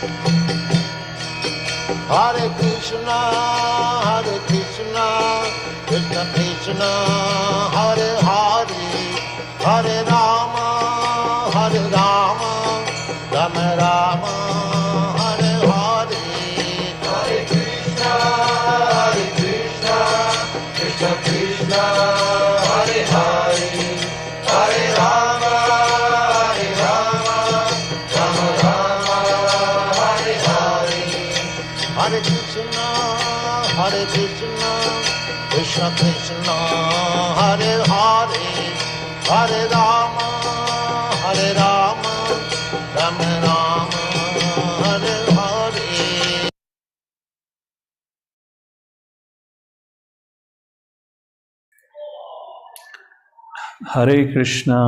Hare Krishna, Krishna Krishna, Hare Hare, Hare Rama, Rama Rama, Hare Hare. Hare Krishna, Krishna Krishna, Hare Hare, Hare Rama, Rama Rama, Hare Hare. Hare Krishna, Krishna Krishna, Hare Hare, Hare Rama, Rama Rama, Hare Hare. Hare Krishna,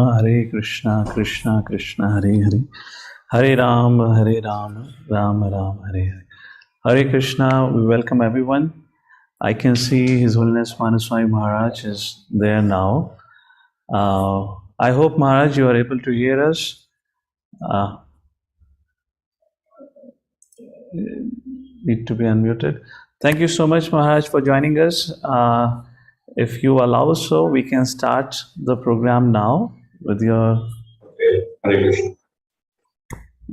Krishna Krishna, Hare Hare, Hare Rama, Rama Rama, Hare Hare. Hare Krishna, we welcome everyone. I can see His Holiness Bhanu Swami Maharaj is there now. I hope, Maharaj, you are able to hear us. Need to be unmuted. Thank you so much, Maharaj, for joining us. If you allow so, we can start the program now with your... Hare Krishna.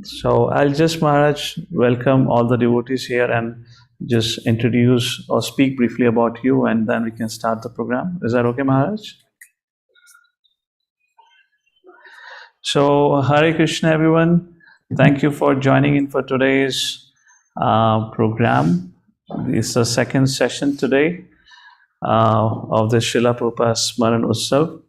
So I'll just, Maharaj, welcome all the devotees here and just introduce or speak briefly about you, and then we can start the program. Is that okay, Maharaj? So, Hare Krishna, everyone. Thank you for joining in for today's program. This is the second session today of the Srila Prabhupada Smaranotsav.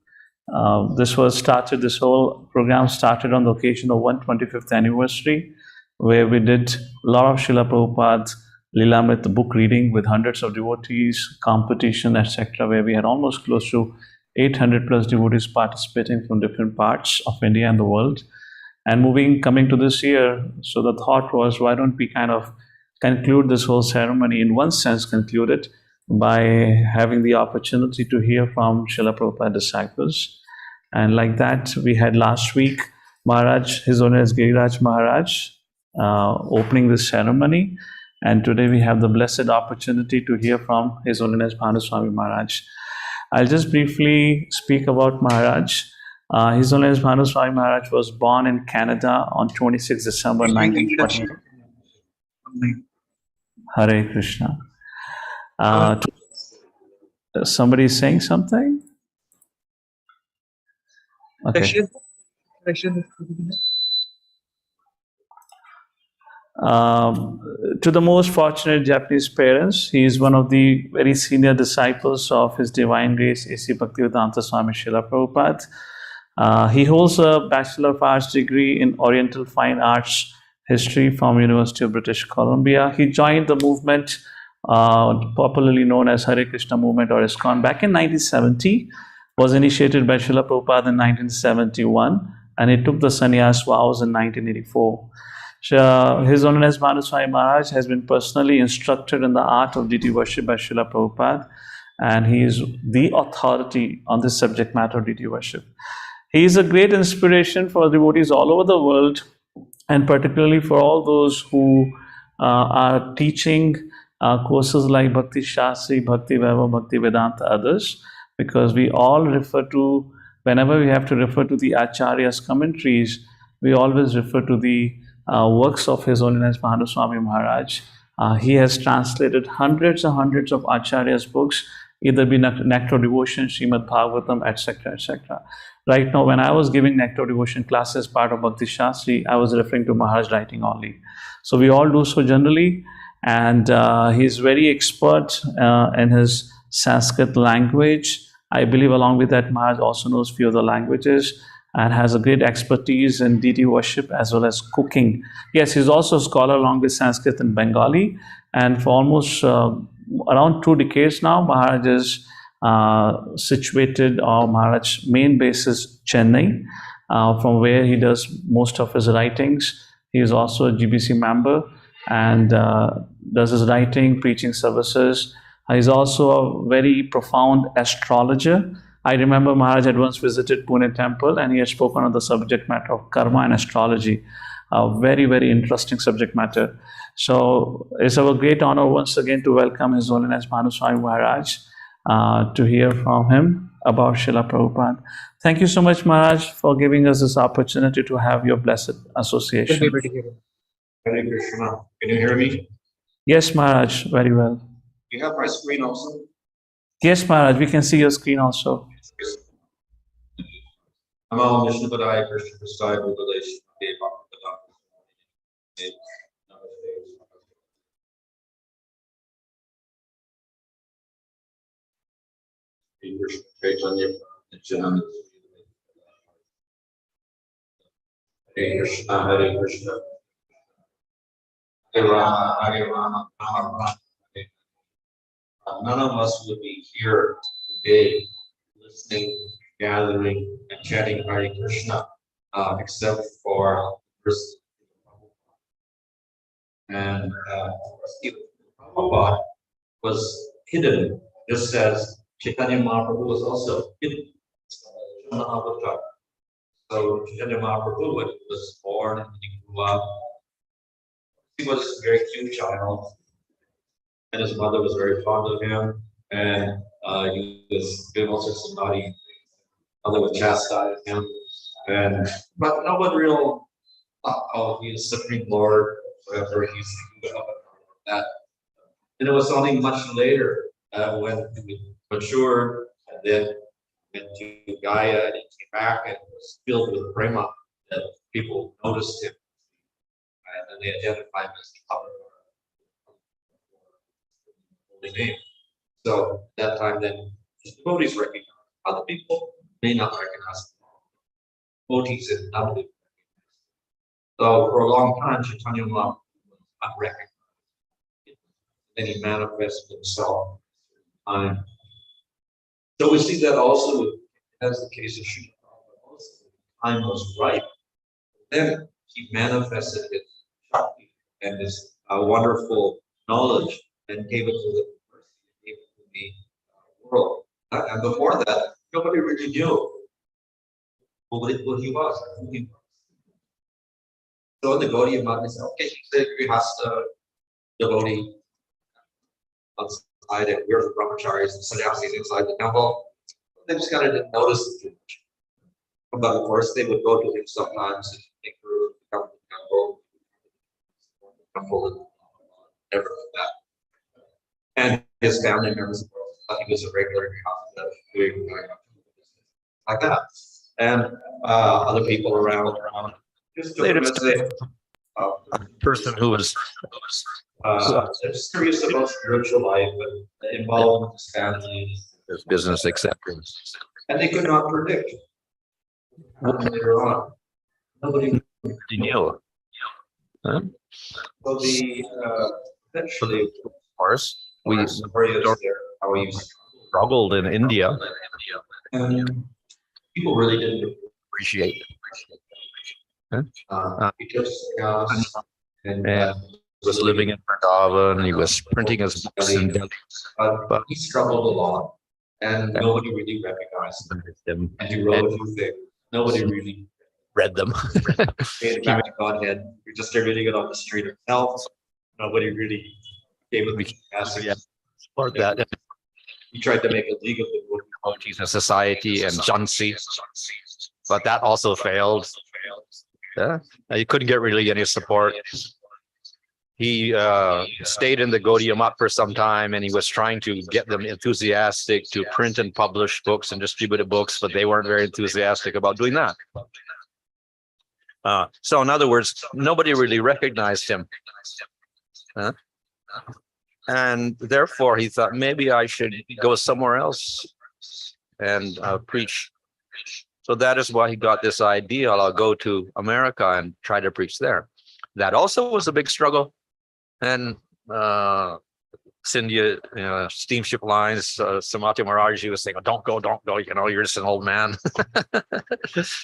This whole program started on the occasion of 125th anniversary, where we did a lot of Srila Prabhupada's Lilamrit book reading with hundreds of devotees, competition, etc., where we had almost close to 800 plus devotees participating from different parts of India and the world. And coming to this year, so the thought was, why don't we kind of conclude this whole ceremony, in one sense conclude it, by having the opportunity to hear from Srila Prabhupada disciples. And like that, we had last week Maharaj, His Holiness Giriraj Maharaj, opening this ceremony. And today we have the blessed opportunity to hear from His Holiness Bhanu Swami Maharaj. I'll just briefly speak about Maharaj. His Holiness Bhanu Swami Maharaj was born in Canada on 26 December 1940. Hare Krishna. Somebody is saying something? Okay. To the most fortunate Japanese parents, he is one of the very senior disciples of His Divine Grace A.C. Bhaktivedanta Swami Srila Prabhupada. He holds a Bachelor of Arts degree in Oriental Fine Arts History from University of British Columbia. He joined the movement popularly known as Hare Krishna movement or Iskcon back in 1970, was initiated by Srila Prabhupada in 1971, and he took the sannyas vows in 1984. His Holiness Bhanu Swami Maharaj has been personally instructed in the art of deity worship by Srila Prabhupada, and he is the authority on this subject matter of deity worship. He is a great inspiration for devotees all over the world, and particularly for all those who are teaching courses like Bhakti Shastri, Bhakti Vaibhav, Bhakti Vedanta, others, because we all refer to, whenever we have to refer to the Acharya's commentaries, we always refer to the works of His Holiness Bhanu Swami Maharaj. He has translated hundreds and hundreds of Acharya's books, either be Nectar Devotion, Srimad Bhagavatam, etc., etc. Right now, when I was giving Nectar Devotion classes, part of Bhakti Shastri, I was referring to Maharaj writing only. So we all do so generally, and he's very expert in his Sanskrit language. I believe along with that, Maharaj also knows few of the languages and has a great expertise in deity worship as well as cooking. Yes, he's also a scholar along with Sanskrit and Bengali, and for almost around 2 decades now, Maharaj is situated, or Maharaj's main base is Chennai, from where he does most of his writings. He is also a GBC member and does his writing, preaching services. He's also a very profound astrologer. I remember Maharaj had once visited Pune temple and he had spoken on the subject matter of karma and astrology. a very, very interesting subject matter. So it's our great honor once again to welcome His Holiness Bhanu Swami Maharaj to hear from him about Srila Prabhupada. Thank you so much, Maharaj, for giving us this opportunity to have your blessed association. Hare Krishna. Can you hear me? Yes, Maharaj, very well. You have my screen also? Yes, Maharaj, we can see your screen also. Namo Vishnupadaya Krishna Prasthaya Bhutalesh Dev Bhaktivedanta. Krishna Chaitanya Nityananda. Hare Krishna, Hare Krishna. Hare Rama, Hare Rama, Rama Rama. None of us would be here today listening, gathering, and chanting Hare Krishna, except for first. And Prabhupada was hidden, just as Chaitanya Mahaprabhu was also hidden. So Chaitanya Mahaprabhu, when he was born and he grew up, he was a very cute child, and his mother was very fond of him, and he was doing all sorts of naughty things. Mother would chastise him, but no one real, he's Supreme Lord, whatever he's thinking about that. And it was only much later when he matured, and then went to Gaya, and he came back and was filled with prema, that people noticed him, and they identified him as the holy name. So that time, then his devotees recognized. Other people may not recognize devotees and not recognize. So for a long time, Chaitanya Mahaprabhu was unrecognized. Then he manifested himself. So we see that also as the case of Srila Prabhupada. Time was right. Then he manifested his Shakti and his wonderful knowledge and gave it to the person, gave it to the world. And before that, nobody really knew who he was, who he was. So in the Gaudiya Math, they said, okay, he's a Grihastha devotee outside, and we're the brahmacharis and sannyasis inside the temple. They just kind of didn't notice it. But of course, they would go to him sometimes and make room to come to the temple and everything like that. And his family members thought he was a regular doing like that. And other people around just took him as a person who was serious about spiritual life and involved with his family, his business, etc. And they could not predict later on. Nobody knew. Huh? So eventually, of course, we how he struggled in India, and people really didn't appreciate it. He just and was living in Vrindavan, and he was printing his books in Delhi, but he struggled a lot, and nobody really recognized him. And he wrote a few things. Nobody really read them. Made back to Godhead. He just reading it on the street himself. Nobody really gave him the capacity support that. He tried to make a league of the devotees in society and Jhansi, but that also failed. Yeah, he couldn't get really any support. He stayed in the Gaudiya Math for some time, and he was trying to get them enthusiastic to print and publish books and distribute books, but they weren't very enthusiastic about doing that. So in other words, nobody really recognized him. And therefore he thought, maybe I should go somewhere else and preach. So that is why he got this idea, I'll go to America and try to preach there. That also was a big struggle. And Scindia, steamship lines, Samatya Maharaj, was saying, oh, don't go, you're just an old man.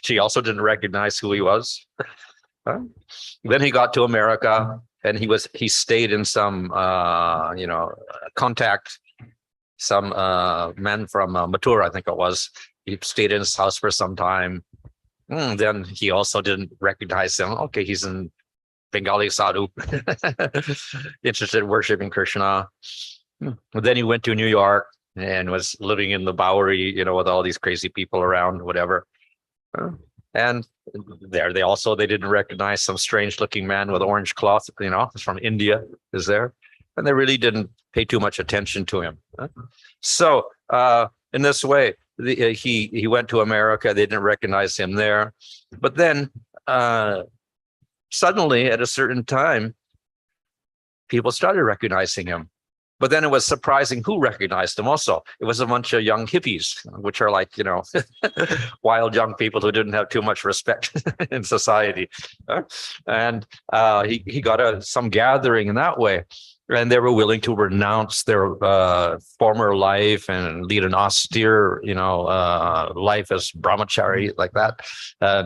She also didn't recognize who he was. Then he got to America, and he stayed in some, contact, some men from Mathura, I think it was. He stayed in his house for some time. Then he also didn't recognize him. Okay, he's in Bengali sadhu, interested in worshiping Krishna. But then he went to New York and was living in the Bowery, with all these crazy people around, whatever. And there they didn't recognize some strange looking man with orange cloth, from India is there. And they really didn't pay too much attention to him. So in this way, he went to America. They didn't recognize him there. But then suddenly at a certain time, people started recognizing him. But then it was surprising who recognized him also. It was a bunch of young hippies, which are like, wild young people who didn't have too much respect in society. And he got some gathering in that way. And they were willing to renounce their former life and lead an austere, life as brahmachari like that,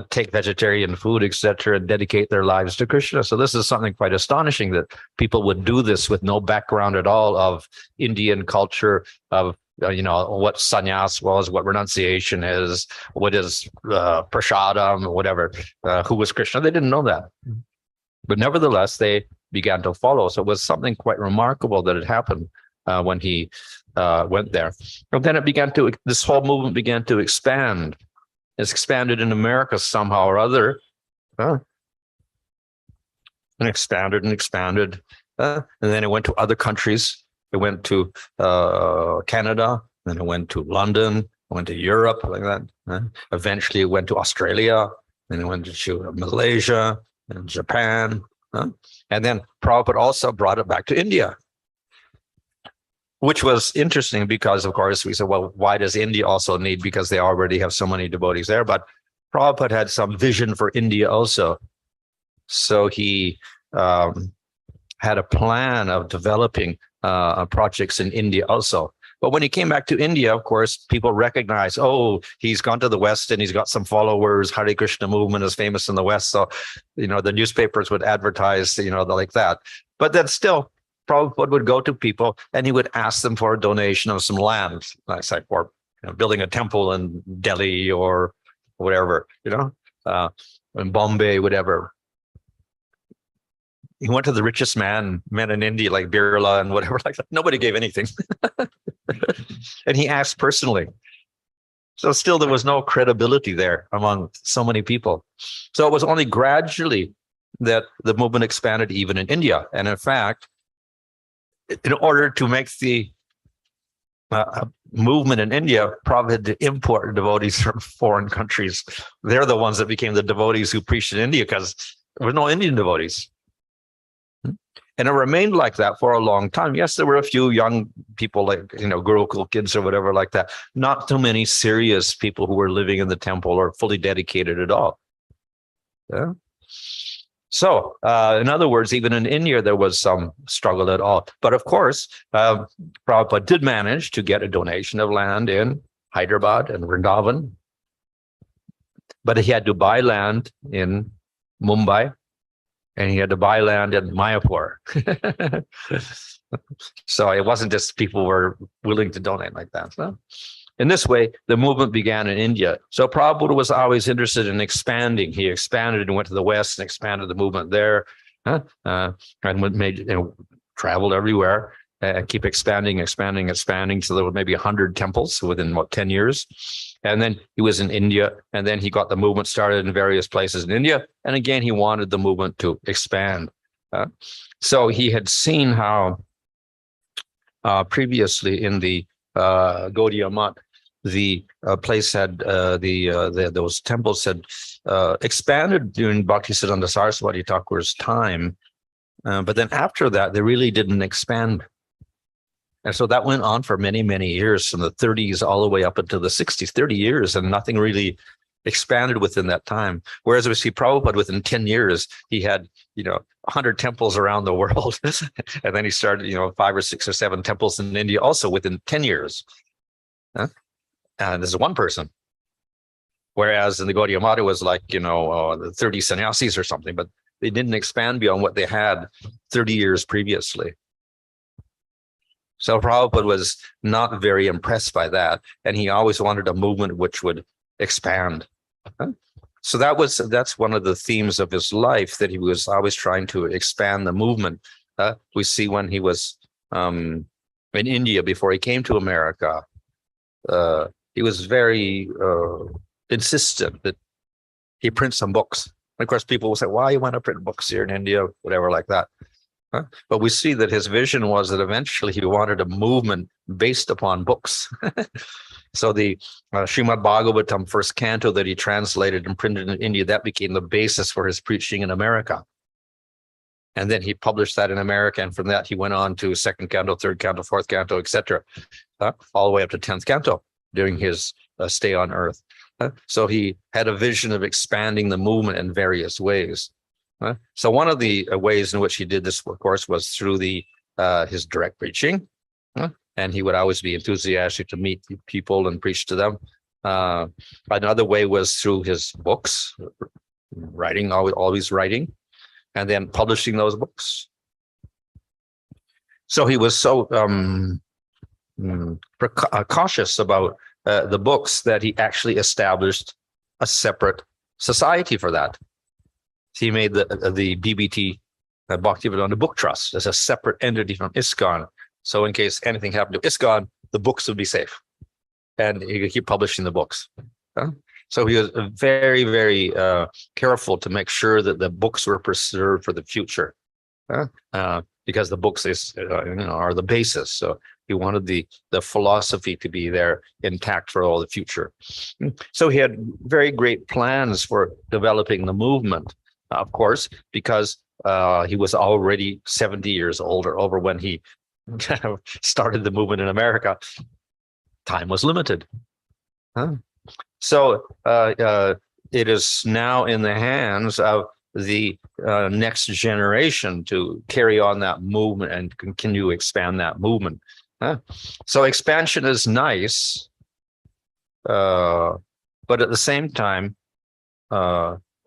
take vegetarian food, etc., and dedicate their lives to Krishna. So this is something quite astonishing that people would do this with no background at all of Indian culture, of what sannyas was, what renunciation is, what is prasadam, whatever, who was Krishna. They didn't know that. But nevertheless, they began to follow. So it was something quite remarkable that had happened when he went there. And then this whole movement began to expand. It's expanded in America somehow or other. And expanded and expanded. And then it went to other countries. It went to Canada, then it went to London, it went to Europe, like that. Eventually it went to Australia, then it went to Malaysia and Japan. And then Prabhupada also brought it back to India, which was interesting because, of course, we said, well, why does India also need? Because they already have so many devotees there. But Prabhupada had some vision for India also. So he had a plan of developing projects in India also. But when he came back to India, of course, people recognized, oh, he's gone to the West and he's got some followers. Hare Krishna movement is famous in the West. So, the newspapers would advertise, like that. But then still, Prabhupada would go to people and he would ask them for a donation of some land, like for building a temple in Delhi or whatever, in Bombay, whatever. He went to the richest men in India, like Birla and whatever, like that. Nobody gave anything. And he asked personally. So still there was no credibility there among so many people. So it was only gradually that the movement expanded even in India. And in fact, in order to make the movement in India, Prabhupada had to import devotees from foreign countries. They're the ones that became the devotees who preached in India because there were no Indian devotees. And it remained like that for a long time. Yes, there were a few young people like, Gurukul kids or whatever like that. Not too many serious people who were living in the temple or fully dedicated at all. Yeah. So, in other words, even in India, there was some struggle at all. But of course, Prabhupada did manage to get a donation of land in Hyderabad and Vrindavan. But he had to buy land in Mumbai. And he had to buy land in Mayapur. So it wasn't just people were willing to donate like that. So in this way, the movement began in India. So Prabhupada was always interested in expanding. He expanded and went to the West and expanded the movement there. And traveled everywhere and keep expanding. So there were maybe 100 temples within 10 years. And then he was in India, and then he got the movement started in various places in India. And again, he wanted the movement to expand. So he had seen how previously in the Gaudiya Math, the place had those temples had expanded during Bhaktisiddhanta Saraswati Thakur's time, but then after that, they really didn't expand. And so that went on for many, many years, from the 30s all the way up into the 60s, 30 years, and nothing really expanded within that time. Whereas we see Prabhupada within 10 years, he had, 100 temples around the world. And then he started, 5 or 6 or 7 temples in India also within 10 years. And this is one person. Whereas in the Gaudiya Math, it was like, 30 sannyasis or something, but they didn't expand beyond what they had 30 years previously. So Prabhupada was not very impressed by that, and he always wanted a movement which would expand. So that's one of the themes of his life, that he was always trying to expand the movement. We see when he was in India before he came to America, he was very insistent that he print some books. And of course, people will say, "Why you want to print books here in India?" Whatever like that. But we see that his vision was that eventually he wanted a movement based upon books. So the Srimad Bhagavatam first canto that he translated and printed in India, that became the basis for his preaching in America. And then he published that in America, and from that he went on to second canto, third canto, fourth canto, etc., all the way up to 10th canto during his stay on earth. So he had a vision of expanding the movement in various ways. So one of the ways in which he did this, of course, was through his direct preaching. And he would always be enthusiastic to meet people and preach to them. Another way was through his books, writing, always writing, and then publishing those books. So he was so cautious about the books that he actually established a separate society for that. He made the BBT, Bhaktivedanta Book Trust, as a separate entity from Iskcon. So in case anything happened to Iskcon, the books would be safe, and he could keep publishing the books. So he was very, very careful to make sure that the books were preserved for the future, because the books are the basis. So he wanted the philosophy to be there intact for all the future. So he had very great plans for developing the movement, of course, because he was already 70 years old or over when he started the movement in America. Time was limited. So it is now in the hands of the next generation to carry on that movement and continue to expand that movement. So expansion is nice, but at the same time,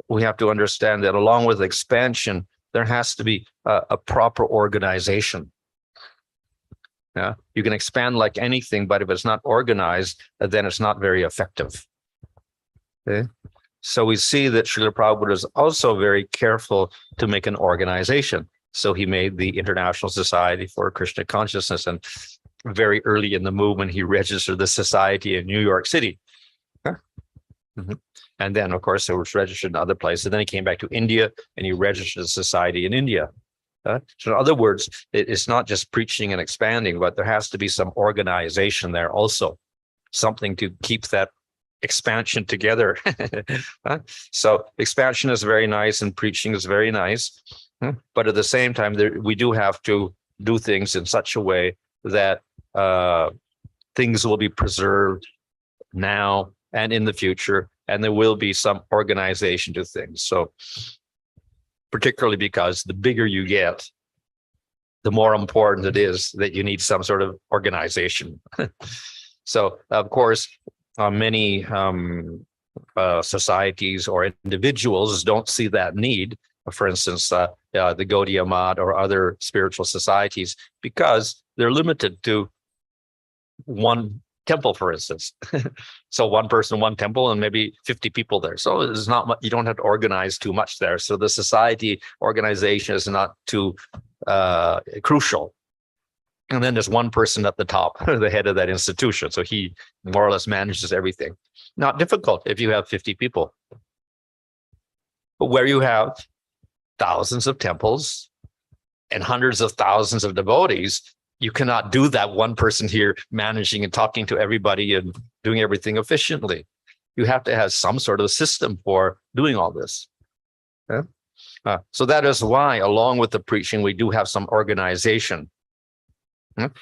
we have to understand that along with expansion, there has to be a proper organization. You can expand like anything, but if it's not organized, then it's not very effective. Okay? So we see that Srila Prabhupada is also very careful to make an organization. So he made the International Society for Krishna Consciousness, and very early in the movement, he registered the society in New York City. And then, of course, it was registered in other places. Then he came back to India, and he registered the society in India. So in other words, it's not just preaching and expanding, but there has to be some organization there also, something to keep that expansion together. So expansion is very nice and preaching is very nice. But at the same time, we do have to do things in such a way that things will be preserved now and in the future, and there will be some organization to things. So particularly because the bigger you get, the more important it is that you need some sort of organization. So, of course, many societies or individuals don't see that need. For instance, the Gaudiya Math or other spiritual societies, because they're limited to one temple, for instance. So one person, one temple, and maybe 50 people there. So it's not much, you don't have to organize too much there. So the society organization is not too crucial. And then there's one person at the top, the head of that institution. So he more or less manages everything. Not difficult if you have 50 people. But where you have thousands of temples and hundreds of thousands of devotees, you cannot do that one person here managing and talking to everybody and doing everything efficiently. You have to have some sort of system for doing all this. So that is why, along with the preaching, we do have some organization.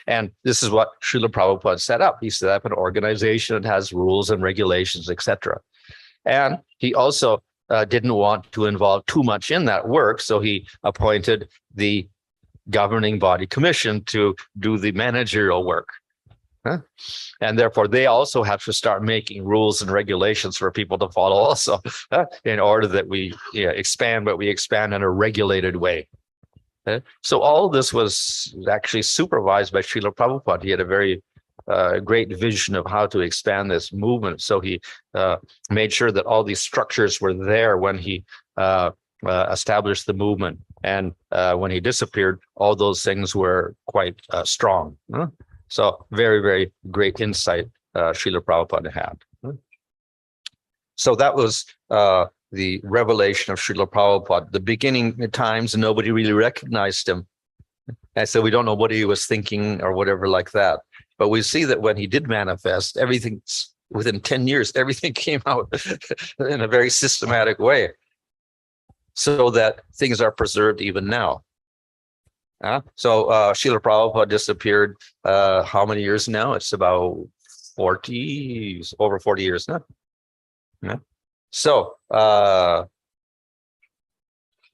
And this is what Srila Prabhupada set up. He set up an organization that has rules and regulations, etc. And he also didn't want to involve too much in that work, so he appointed the governing body commission to do the managerial work. And therefore, they also have to start making rules and regulations for people to follow also, in order that we expand, but we expand in a regulated way. So all this was actually supervised by Srila Prabhupada. He had a very great vision of how to expand this movement. So he made sure that all these structures were there when he established the movement. And when he disappeared, all those things were quite strong. So very, very great insight Srila Prabhupada had. So that was the revelation of Srila Prabhupada. The beginning times, nobody really recognized him. And so we don't know what he was thinking or whatever like that. But we see that when he did manifest, everything's within 10 years, everything came out in a very systematic way, so that things are preserved even now. So Srila Prabhupada disappeared how many years now? It's about 40, over 40 years now. Yeah. So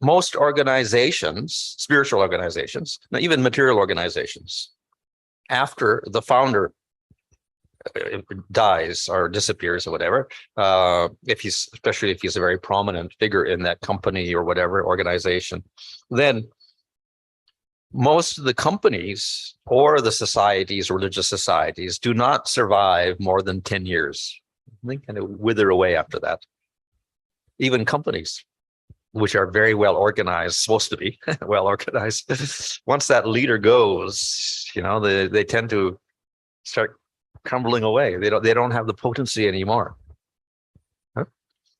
most organizations, spiritual organizations, even material organizations, after the founder dies or disappears or whatever, especially if he's a very prominent figure in that company or whatever organization, then most of the companies or the societies, religious societies, do not survive more than 10 years. They kind of wither away after that. Even companies, which are very well organized, supposed to be well organized, once that leader goes, they tend to start crumbling away. They don't have the potency anymore.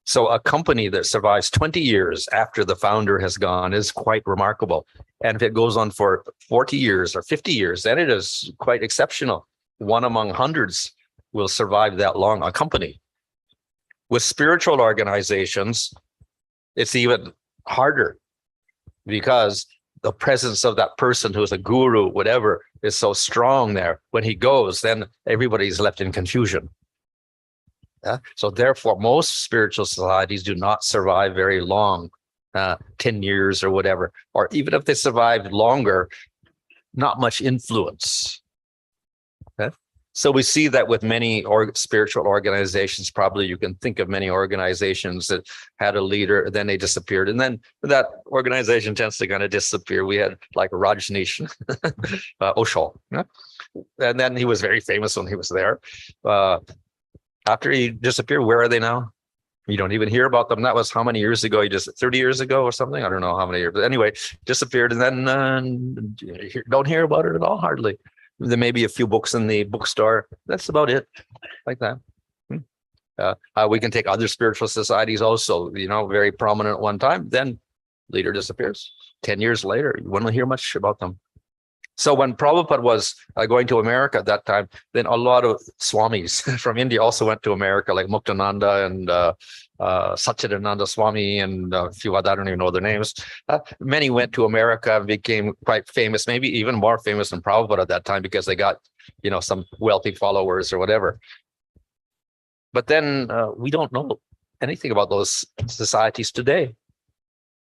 So a company that survives 20 years after the founder has gone is quite remarkable. And if it goes on for 40 years or 50 years, then it is quite exceptional. One among hundreds will survive that long, a company. With spiritual organizations, it's even harder, because the presence of that person who's a guru, whatever, is so strong there. When he goes, then everybody's left in confusion. So therefore, most spiritual societies do not survive very long, 10 years or whatever, or even if they survive longer, not much influence. So we see that with many spiritual organizations. Probably you can think of many organizations that had a leader, then they disappeared, and then that organization tends to kind of disappear. We had like Rajneesh Osho, and then he was very famous when he was there. After he disappeared, where are they now? You don't even hear about them. That was how many years ago? He just 30 years ago or something. I don't know how many years. But anyway, disappeared, and then don't hear about it at all, hardly. There may be a few books in the bookstore. That's about it, like that. We can take other spiritual societies also, very prominent at one time, then leader disappears. 10 years later, you wouldn't hear much about them. So when Prabhupada was going to America at that time, then a lot of swamis from India also went to America, like Muktananda and Satchidananda Swami and a few other, I don't even know their names. Many went to America and became quite famous, maybe even more famous than Prabhupada at that time, because they got, some wealthy followers or whatever. But then we don't know anything about those societies today.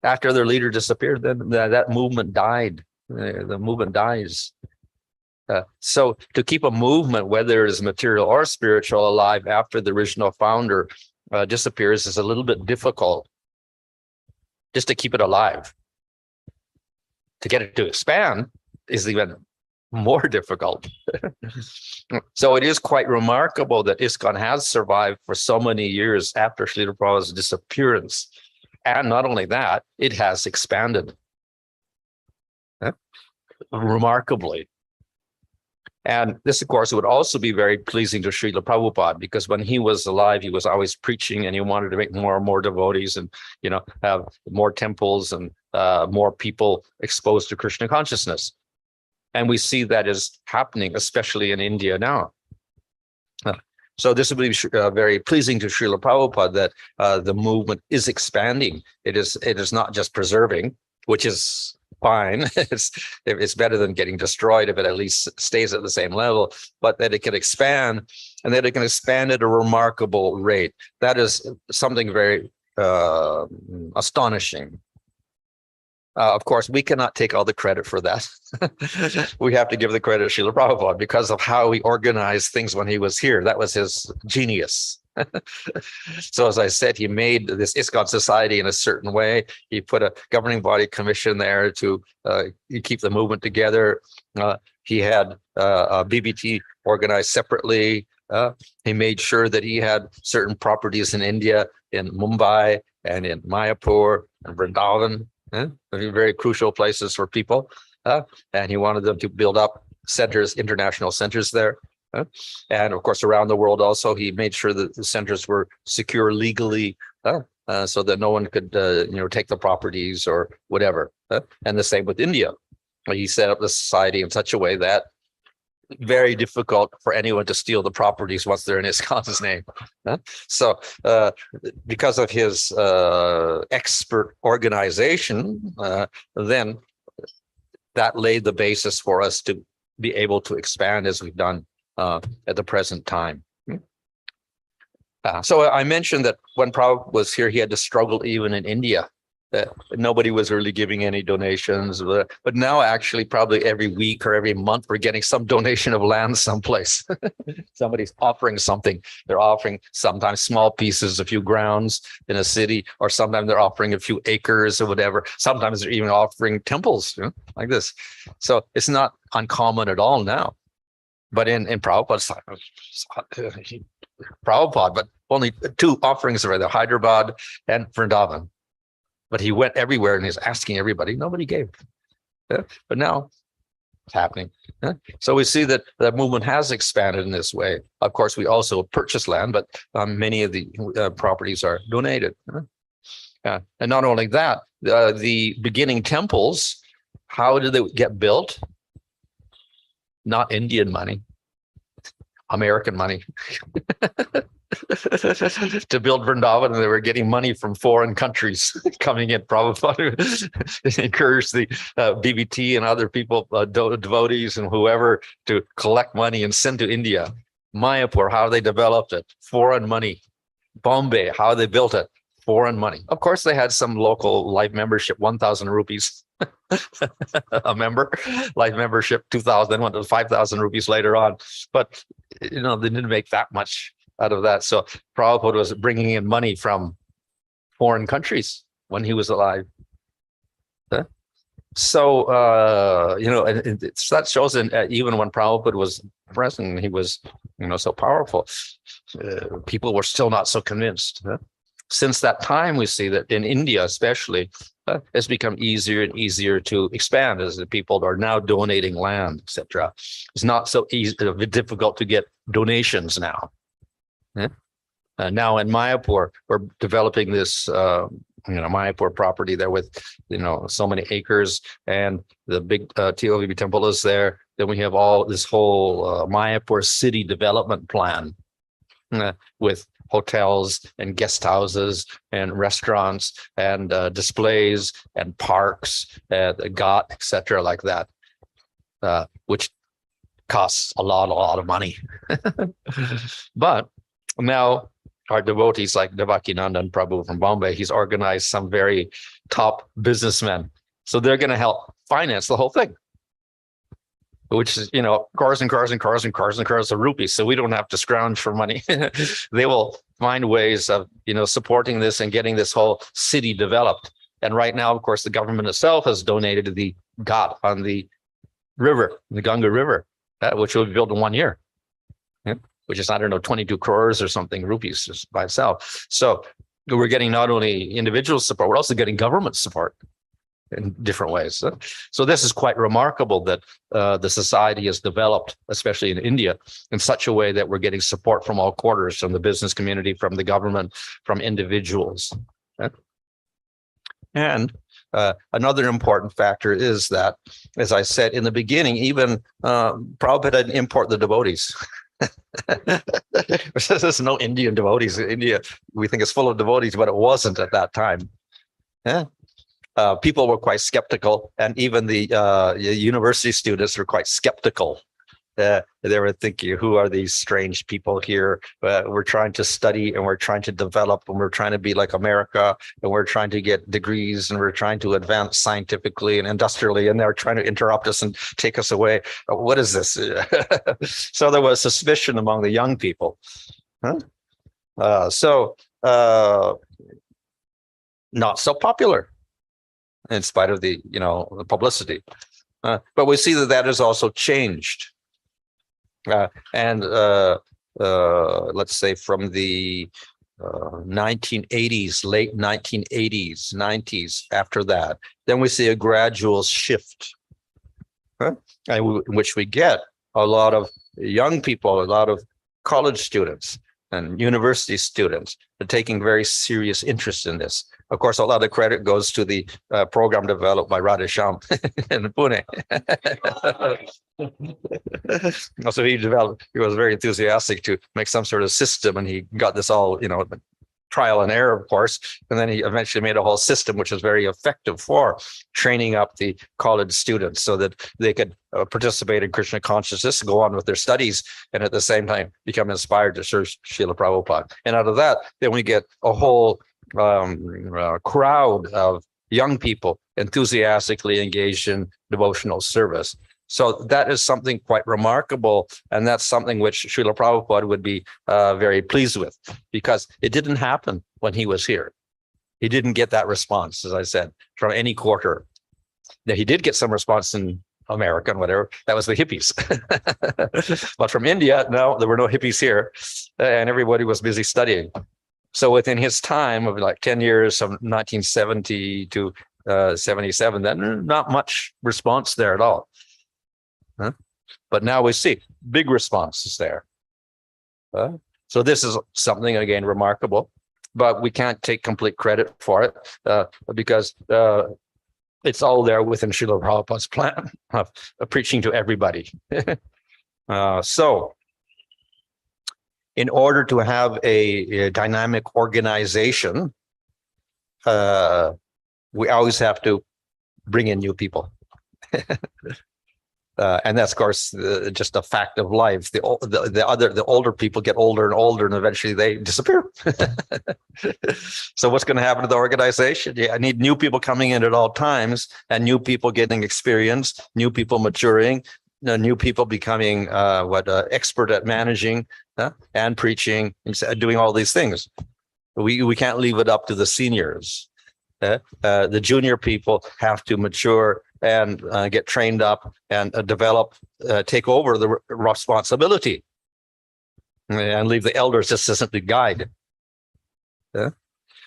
After their leader disappeared, then that movement died. The movement dies. So to keep a movement, whether it is material or spiritual, alive after the original founder disappears is a little bit difficult. Just to keep it alive. To get it to expand is even more difficult. So it is quite remarkable that Iskcon has survived for so many years after Srila Prabhupada's disappearance. And not only that, it has expanded. Remarkably. And this, of course, would also be very pleasing to Srila Prabhupada, because when he was alive, he was always preaching, and he wanted to make more and more devotees, and have more temples and more people exposed to Krishna consciousness. And we see that is happening, especially in India now. So this would be very pleasing to Srila Prabhupada that the movement is expanding. It is not just preserving, which is fine. It's better than getting destroyed if it at least stays at the same level, but that it can expand, and that it can expand at a remarkable rate. That is something very astonishing. Of course, we cannot take all the credit for that. We have to give the credit to Srila Prabhupada because of how he organized things when he was here. That was his genius. So as I said, he made this Iskcon society in a certain way. He put a governing body commission there to keep the movement together. He had a BBT organized separately. He made sure that he had certain properties in India, in Mumbai and in Mayapur and Vrindavan, very crucial places for people. And he wanted them to build up centers, international centers there. And of course, around the world also, he made sure that the centers were secure legally, so that no one could, take the properties or whatever. And the same with India. He set up the society in such a way that very difficult for anyone to steal the properties once they're in Iskcon's name. So because of his expert organization, then that laid the basis for us to be able to expand as we've done at the present time. So I mentioned that when Prabhupada was here, he had to struggle even in India. Nobody was really giving any donations, but now actually probably every week or every month we're getting some donation of land someplace. Somebody's offering something. They're offering sometimes small pieces, a few grounds in a city, or sometimes they're offering a few acres or whatever. Sometimes they're even offering temples, like this. So it's not uncommon at all now. But in Prabhupada's Prabhupada, but only two offerings were there, Hyderabad and Vrindavan. But he went everywhere and he's asking everybody. Nobody gave. But now it's happening. So we see that the movement has expanded in this way. Of course, we also purchase land, but many of the properties are donated. And not only that, the beginning temples, how did they get built? Not Indian money, American money. To build Vrindavan, they were getting money from foreign countries coming in. Prabhupada encouraged the BBT and other people, devotees and whoever, to collect money and send to India. Mayapur, how they developed it, foreign money. Bombay, how they built it, foreign money. Of course, they had some local life membership, 1,000 rupees a member, life membership, 2,000, then went to 5,000 rupees later on. But, they didn't make that much out of that. So Prabhupada was bringing in money from foreign countries when he was alive. So, that shows even when Prabhupada was present, he was, so powerful. People were still not so convinced. Since that time, we see that in India, especially, it's become easier and easier to expand as the people are now donating land, etc. It's not so easy, difficult to get donations now. Now in Mayapur, we're developing this, Mayapur property there with, so many acres, and the big TOVB temple is there. Then we have this whole Mayapur city development plan with hotels and guest houses and restaurants and displays and parks, the ghat, etc., like that, which costs a lot of money. But now our devotees like Devakinandan Prabhu from Bombay, he's organized some very top businessmen. So they're going to help finance the whole thing, which is, cars and cars and cars and cars and cars of rupees. So we don't have to scrounge for money. They will find ways of, supporting this and getting this whole city developed. And right now, of course, the government itself has donated the ghat on the river, the Ganga River, which will be built in 1 year. Which is, 22 crores or something rupees just by itself. So we're getting not only individual support, we're also getting government support in different ways. So this is quite remarkable that the society has developed, especially in India, in such a way that we're getting support from all quarters, from the business community, from the government, from individuals. And another important factor is that, as I said in the beginning, even Prabhupada didn't import the devotees. There's no Indian devotees. India, we think, is full of devotees, but it wasn't at that time. People were quite skeptical, and even the university students were quite skeptical. They were thinking, who are these strange people here? We're trying to study and we're trying to develop and we're trying to be like America and we're trying to get degrees and we're trying to advance scientifically and industrially, and they're trying to interrupt us and take us away. What is this? So there was suspicion among the young people. So not so popular in spite of the the publicity. But we see that has also changed. And let's say from the 1980s, late 1980s, 90s, after that, then we see a gradual shift, in which we get a lot of young people, a lot of college students and university students are taking very serious interest in this. Of course, a lot of credit goes to the program developed by Radhesham in Pune. So he was very enthusiastic to make some sort of system, and he got this all, trial and error, of course. And then he eventually made a whole system, which was very effective for training up the college students so that they could participate in Krishna consciousness, go on with their studies, and at the same time become inspired to serve Srila Prabhupada. And out of that, then we get a whole crowd of young people enthusiastically engaged in devotional service. So that is something quite remarkable, and that's something which Srila Prabhupada would be very pleased with, because it didn't happen when he was here. He didn't get that response, as I said, from any quarter. Now, he did get some response in America and whatever. That was the hippies. But from India, no, there were no hippies here, and everybody was busy studying. So within his time of like 10 years, from 1970 to 77, then not much response there at all. But now we see big responses there. So this is something, again, remarkable, but we can't take complete credit for it because it's all there within Srila Prabhupada's plan of preaching to everybody. So in order to have a dynamic organization, we always have to bring in new people. And that's, of course, just a fact of life. The older people get older and older, and eventually they disappear. So what's going to happen to the organization? Yeah, I need new people coming in at all times, and new people getting experience, new people maturing, new people becoming expert at managing and preaching and doing all these things. We can't leave it up to the seniors. The junior people have to mature and get trained up and develop, take over the responsibility, and leave the elders just as the guide.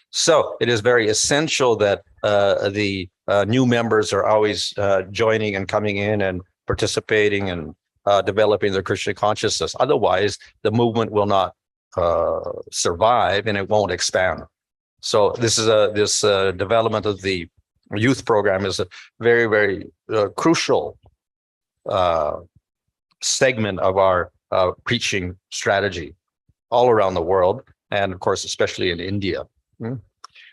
So it is very essential that the new members are always joining and coming in and participating and developing their Krishna consciousness. Otherwise, the movement will not survive and it won't expand. So this is this development of the youth program is a very, very crucial segment of our preaching strategy all around the world, and of course, especially in India.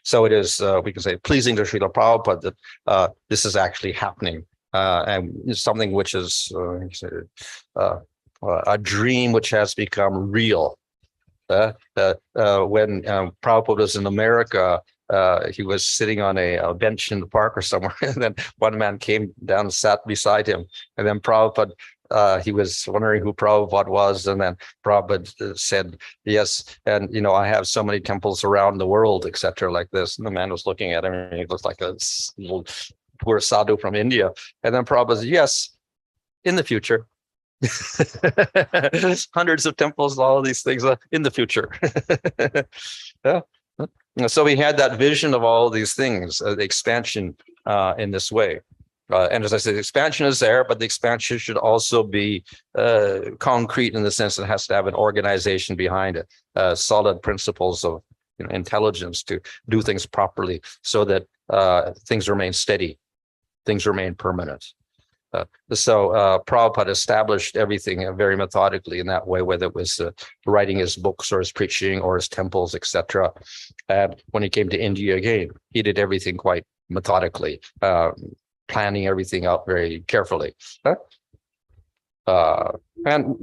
So it is, we can say, pleasing to Srila Prabhupada that this is actually happening, and it's something which is a dream which has become real. When Prabhupada was in America, he was sitting on a bench in the park or somewhere, and then one man came down and sat beside him. And then Prabhupada, he was wondering who Prabhupada was, and then Prabhupada said, yes, and I have so many temples around the world, etc., like this. And the man was looking at him, and he looked like a little poor sadhu from India. And then Prabhupada said, yes, in the future. Hundreds of temples, all of these things in the future. Yeah. So we had that vision of all these things, the expansion in this way. And as I said, the expansion is there, but the expansion should also be concrete in the sense that it has to have an organization behind it, solid principles of intelligence to do things properly so that things remain steady, things remain permanent. So Prabhupada established everything very methodically in that way, whether it was writing his books or his preaching or his temples, etc. And when he came to India again, he did everything quite methodically, planning everything out very carefully. And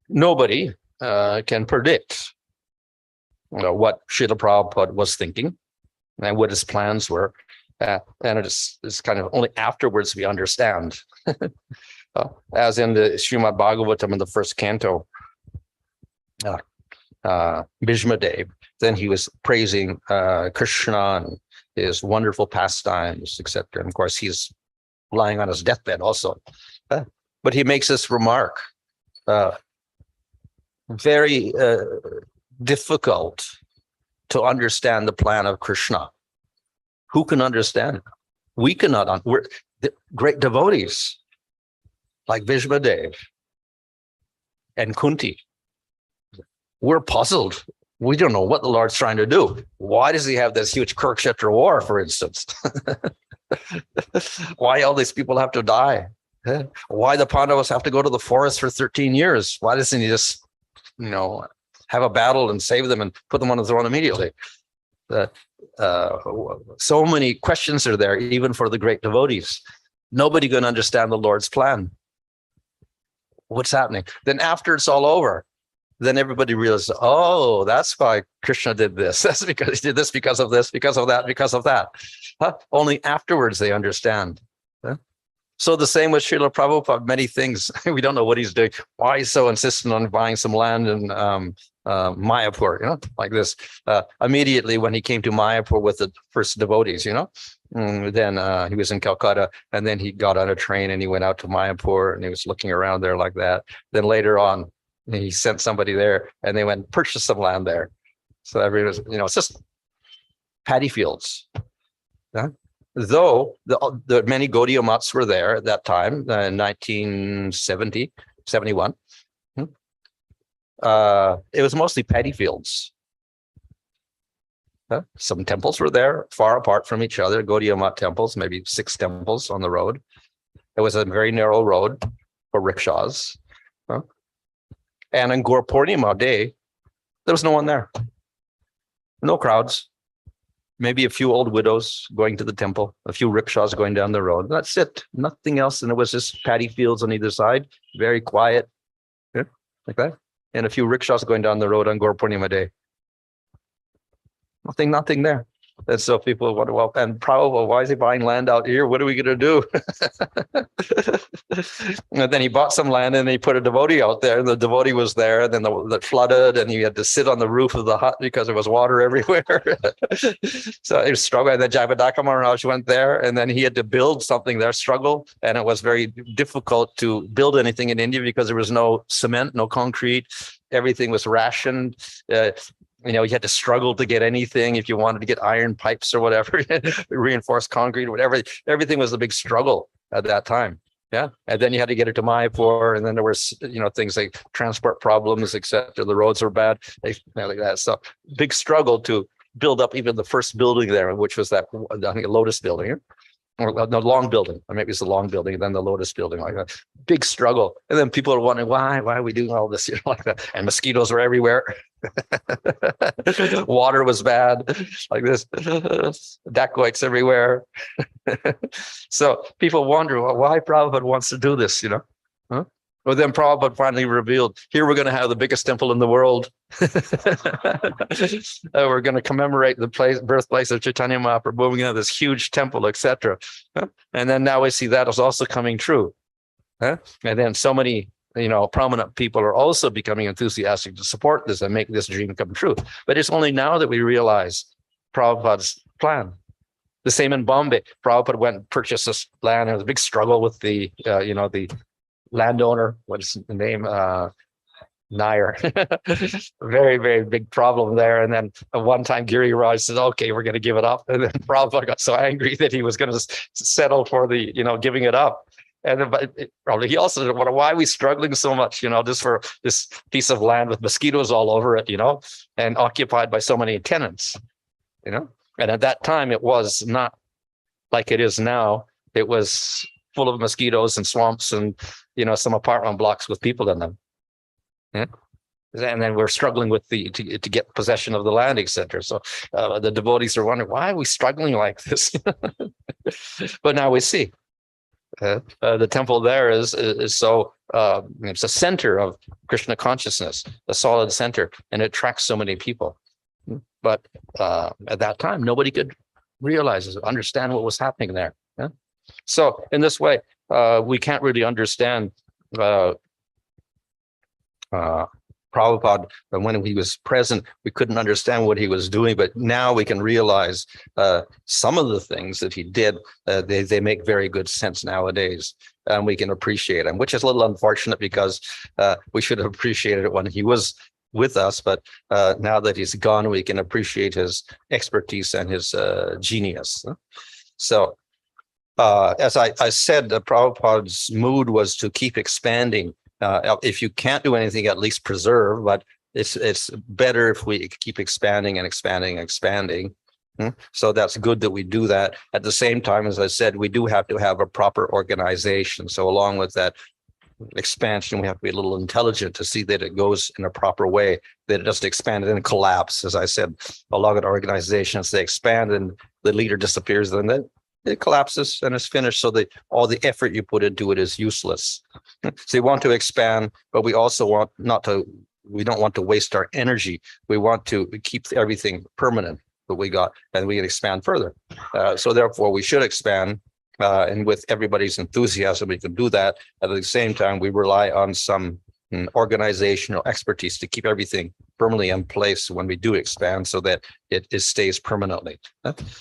nobody can predict what Srila Prabhupada was thinking and what his plans were. And it's kind of only afterwards we understand. As in the Srimad Bhagavatam in the first canto, Bhishma Dev. Then he was praising Krishna and his wonderful pastimes, etc. And of course, he's lying on his deathbed also. But he makes this remark, very difficult to understand the plan of Krishna. Who can understand it? We cannot. We're the great devotees like Bhishma Dev and Kunti. We're puzzled. We don't know what the Lord's trying to do. Why does he have this huge Kurukshetra war, for instance? Why all these people have to die? Why the Pandavas have to go to the forest for 13 years? Why doesn't he just, have a battle and save them and put them on the throne immediately? So many questions are there, even for the great devotees. Nobody can understand the Lord's plan. What's happening? Then after it's all over, then everybody realizes, oh, that's why Krishna did this. That's because he did this, because of this, because of that, because of that. Only afterwards they understand. So the same with Srila Prabhupada, many things, we don't know what he's doing. Why he's so insistent on buying some land in Mayapur, like this. Immediately when he came to Mayapur with the first devotees, then he was in Calcutta, and then he got on a train and he went out to Mayapur and he was looking around there like that. Then later on, he sent somebody there and they went and purchased some land there. So everyone was, it's just paddy fields. Though the many Gaudiya mats were there at that time, in 1970, 71. It was mostly paddy fields. Some temples were there, far apart from each other, Gaudiya mat temples, maybe 6 temples on the road. It was a very narrow road for rickshaws. And on Gaur Purnima day, there was no one there. No crowds. Maybe a few old widows going to the temple, a few rickshaws going down the road. That's it. Nothing else. And it was just paddy fields on either side, very quiet, like that. And a few rickshaws going down the road on Gaur Purnima day. Nothing there. And so people wonder, well, and Prabhupada, why is he buying land out here? What are we going to do? And then he bought some land and he put a devotee out there. And the devotee was there, and then that flooded, and he had to sit on the roof of the hut because there was water everywhere. So he was struggling. And then Jayapataka Maharaj went there, and then he had to build something there, struggle. And it was very difficult to build anything in India because there was no cement, no concrete. Everything was rationed. You had to struggle to get anything if you wanted to get iron pipes or whatever, reinforced concrete, whatever. Everything was a big struggle at that time. Yeah. And then you had to get it to Mayapur. And then there was, things like transport problems, etc. The roads were bad, like that. So big struggle to build up even the first building there, which was that, I think, a Lotus building. Or the long building, or maybe it's the long building, and then the Lotus building, like that. Big struggle. And then people are wondering, why are we doing all this, like that? And mosquitoes were everywhere. Water was bad, like this. Dacoits everywhere. So people wonder, well, why Prabhupada wants to do this, Huh? Well, then Prabhupada finally revealed, here we're going to have the biggest temple in the world. We're going to commemorate the birthplace of Chaitanya Mahaprabhu. We're going to have this huge temple, etc. And then now we see that is also coming true. And then so many, prominent people are also becoming enthusiastic to support this and make this dream come true. But it's only now that we realize Prabhupada's plan. The same in Bombay. Prabhupada went and purchased this land. There was a big struggle with the, the landowner, what's the name? Nair. Very, very big problem there. And then one time Giri Raj said, okay, we're going to give it up. And then Prabhupada got so angry that he was going to settle for the, giving it up. And then, probably he also said, why are we struggling so much, just for this piece of land with mosquitoes all over it, and occupied by so many tenants, And at that time, it was not like it is now. It was full of mosquitoes and swamps and, some apartment blocks with people in them. Yeah. And then we're struggling with to get possession of the land, etc. So the devotees are wondering, why are we struggling like this? But now we see the temple there is so it's a center of Krishna consciousness, a solid center, and it attracts so many people. But at that time, nobody could realize, understand what was happening there. Yeah? So in this way, we can't really understand Prabhupada, when he was present, we couldn't understand what he was doing, but now we can realize some of the things that he did, they make very good sense nowadays, and we can appreciate them, which is a little unfortunate because we should have appreciated it when he was with us, but now that he's gone, we can appreciate his expertise and his genius. So, as I said, Prabhupada's mood was to keep expanding. If you can't do anything, at least preserve, but it's better if we keep expanding and expanding and expanding. So that's good that we do that. At the same time, as I said, we do have to have a proper organization. So along with that expansion, we have to be a little intelligent to see that it goes in a proper way, that it doesn't expand and then collapse. As I said, a lot of organizations, they expand and the leader disappears, and then it collapses and it's finished. So all the effort you put into it is useless. So you want to expand, but we also we don't want to waste our energy. We want to keep everything permanent that we got, and we can expand further. So therefore we should expand, and with everybody's enthusiasm, we can do that. At the same time, we rely on some organizational expertise to keep everything firmly in place when we do expand, so that it stays permanently.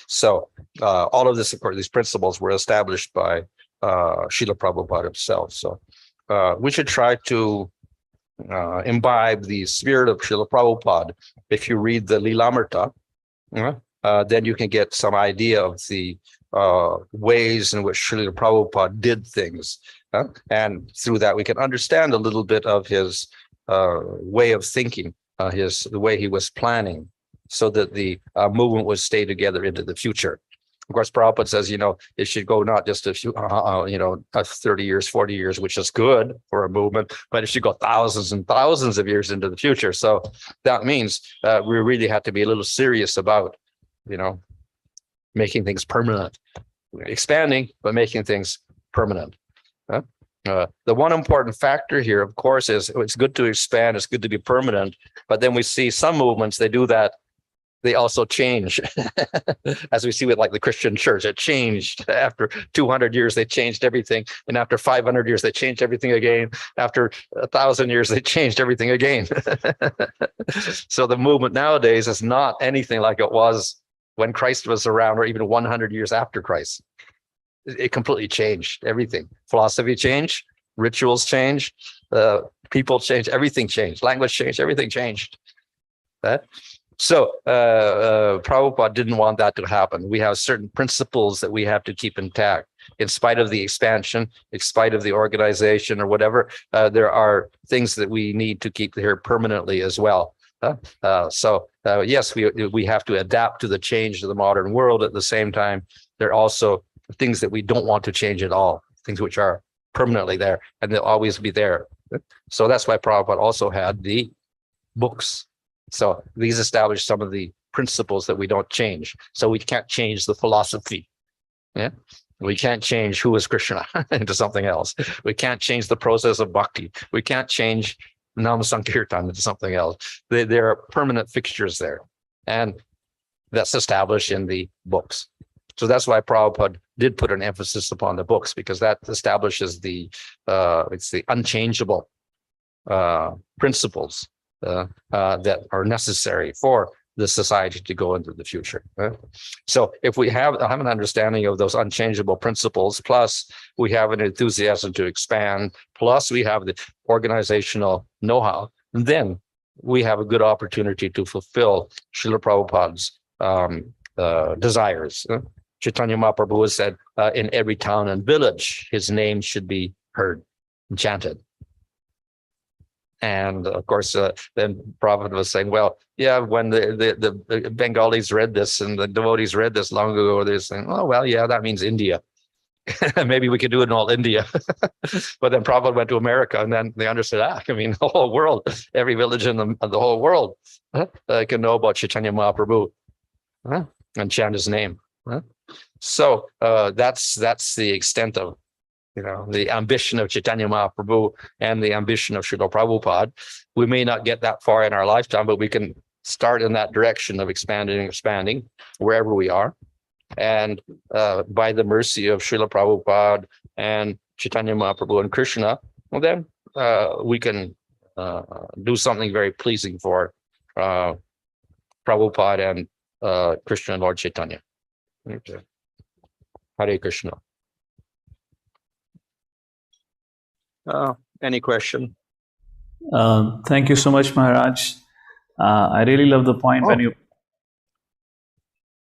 So all of this, of course, these principles were established by Srila Prabhupada himself. So we should try to imbibe the spirit of Srila Prabhupada. If you read the Lilamrita, then you can get some idea of the ways in which Srila Prabhupada did things. And through that, we can understand a little bit of his way of thinking, the way he was planning, so that the movement would stay together into the future. Of course, Prabhupada says, it should go not just a few, 30 years, 40 years, which is good for a movement, but it should go thousands and thousands of years into the future. So that means we really have to be a little serious about, making things permanent, expanding, but making things permanent. The one important factor here, of course, is it's good to expand, it's good to be permanent, but then we see some movements, they do that, they also change. As we see with like the Christian church, it changed. After 200 years, they changed everything. And after 500 years, they changed everything again. After 1,000 years, they changed everything again. So the movement nowadays is not anything like it was when Christ was around, or even 100 years after Christ. It completely changed everything. Philosophy changed, rituals changed, people changed, everything changed, language changed, everything changed. So Prabhupada didn't want that to happen. We have certain principles that we have to keep intact. In spite of the expansion, in spite of the organization or whatever, there are things that we need to keep here permanently as well. Yes, we have to adapt to the change of the modern world. At the same time, there are also things that we don't want to change at all, things which are permanently there, and they'll always be there. So that's why Prabhupada also had the books. So these establish some of the principles that we don't change. So we can't change the philosophy. We can't change who is Krishna into something else. We can't change the process of bhakti. We can't change Nam Sankirtan into something else. There are permanent fixtures there. And that's established in the books. So that's why Prabhupada did put an emphasis upon the books, because that establishes it's the unchangeable principles that are necessary for the society to go into the future. So if we have an understanding of those unchangeable principles, plus we have an enthusiasm to expand, plus we have the organizational know-how, then we have a good opportunity to fulfill Srila Prabhupada's desires. Chaitanya Mahaprabhu has said, in every town and village, his name should be heard and chanted. And of course, then Prabhupada was saying, well, yeah, when the Bengalis read this and the devotees read this long ago, they're saying, oh, well, yeah, that means India. Maybe we could do it in all India. But then Prabhupada went to America, and then they understood, the whole world, every village in the whole world can know about Chaitanya Mahaprabhu and chant his name. So that's the extent of the ambition of Chaitanya Mahaprabhu and the ambition of Srila Prabhupada. We may not get that far in our lifetime, but we can start in that direction of expanding wherever we are. And by the mercy of Srila Prabhupada and Chaitanya Mahaprabhu and Krishna, well, then we can do something very pleasing for Prabhupada and Krishna and Lord Chaitanya. Okay. Hare Krishna. Any question? Thank you so much, Maharaj. I really love the point when you...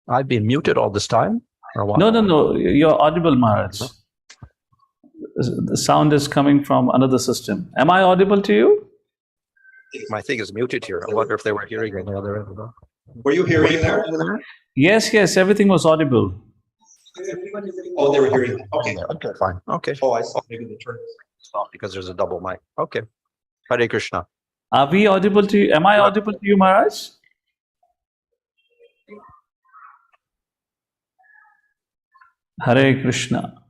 I've been muted all this time? Or what? No. You're audible, Maharaj. The sound is coming from another system. Am I audible to you? My thing is muted here. I wonder if they were hearing on the other end. Were you hearing there? Yes, everything was audible. Oh, they were hearing that. Okay. Okay, fine. Okay. Oh, I saw. Maybe the turn Stop because there's a double mic. Okay. Hare Krishna. Are we audible to you? Am I audible to you, Maharaj? Hare Krishna.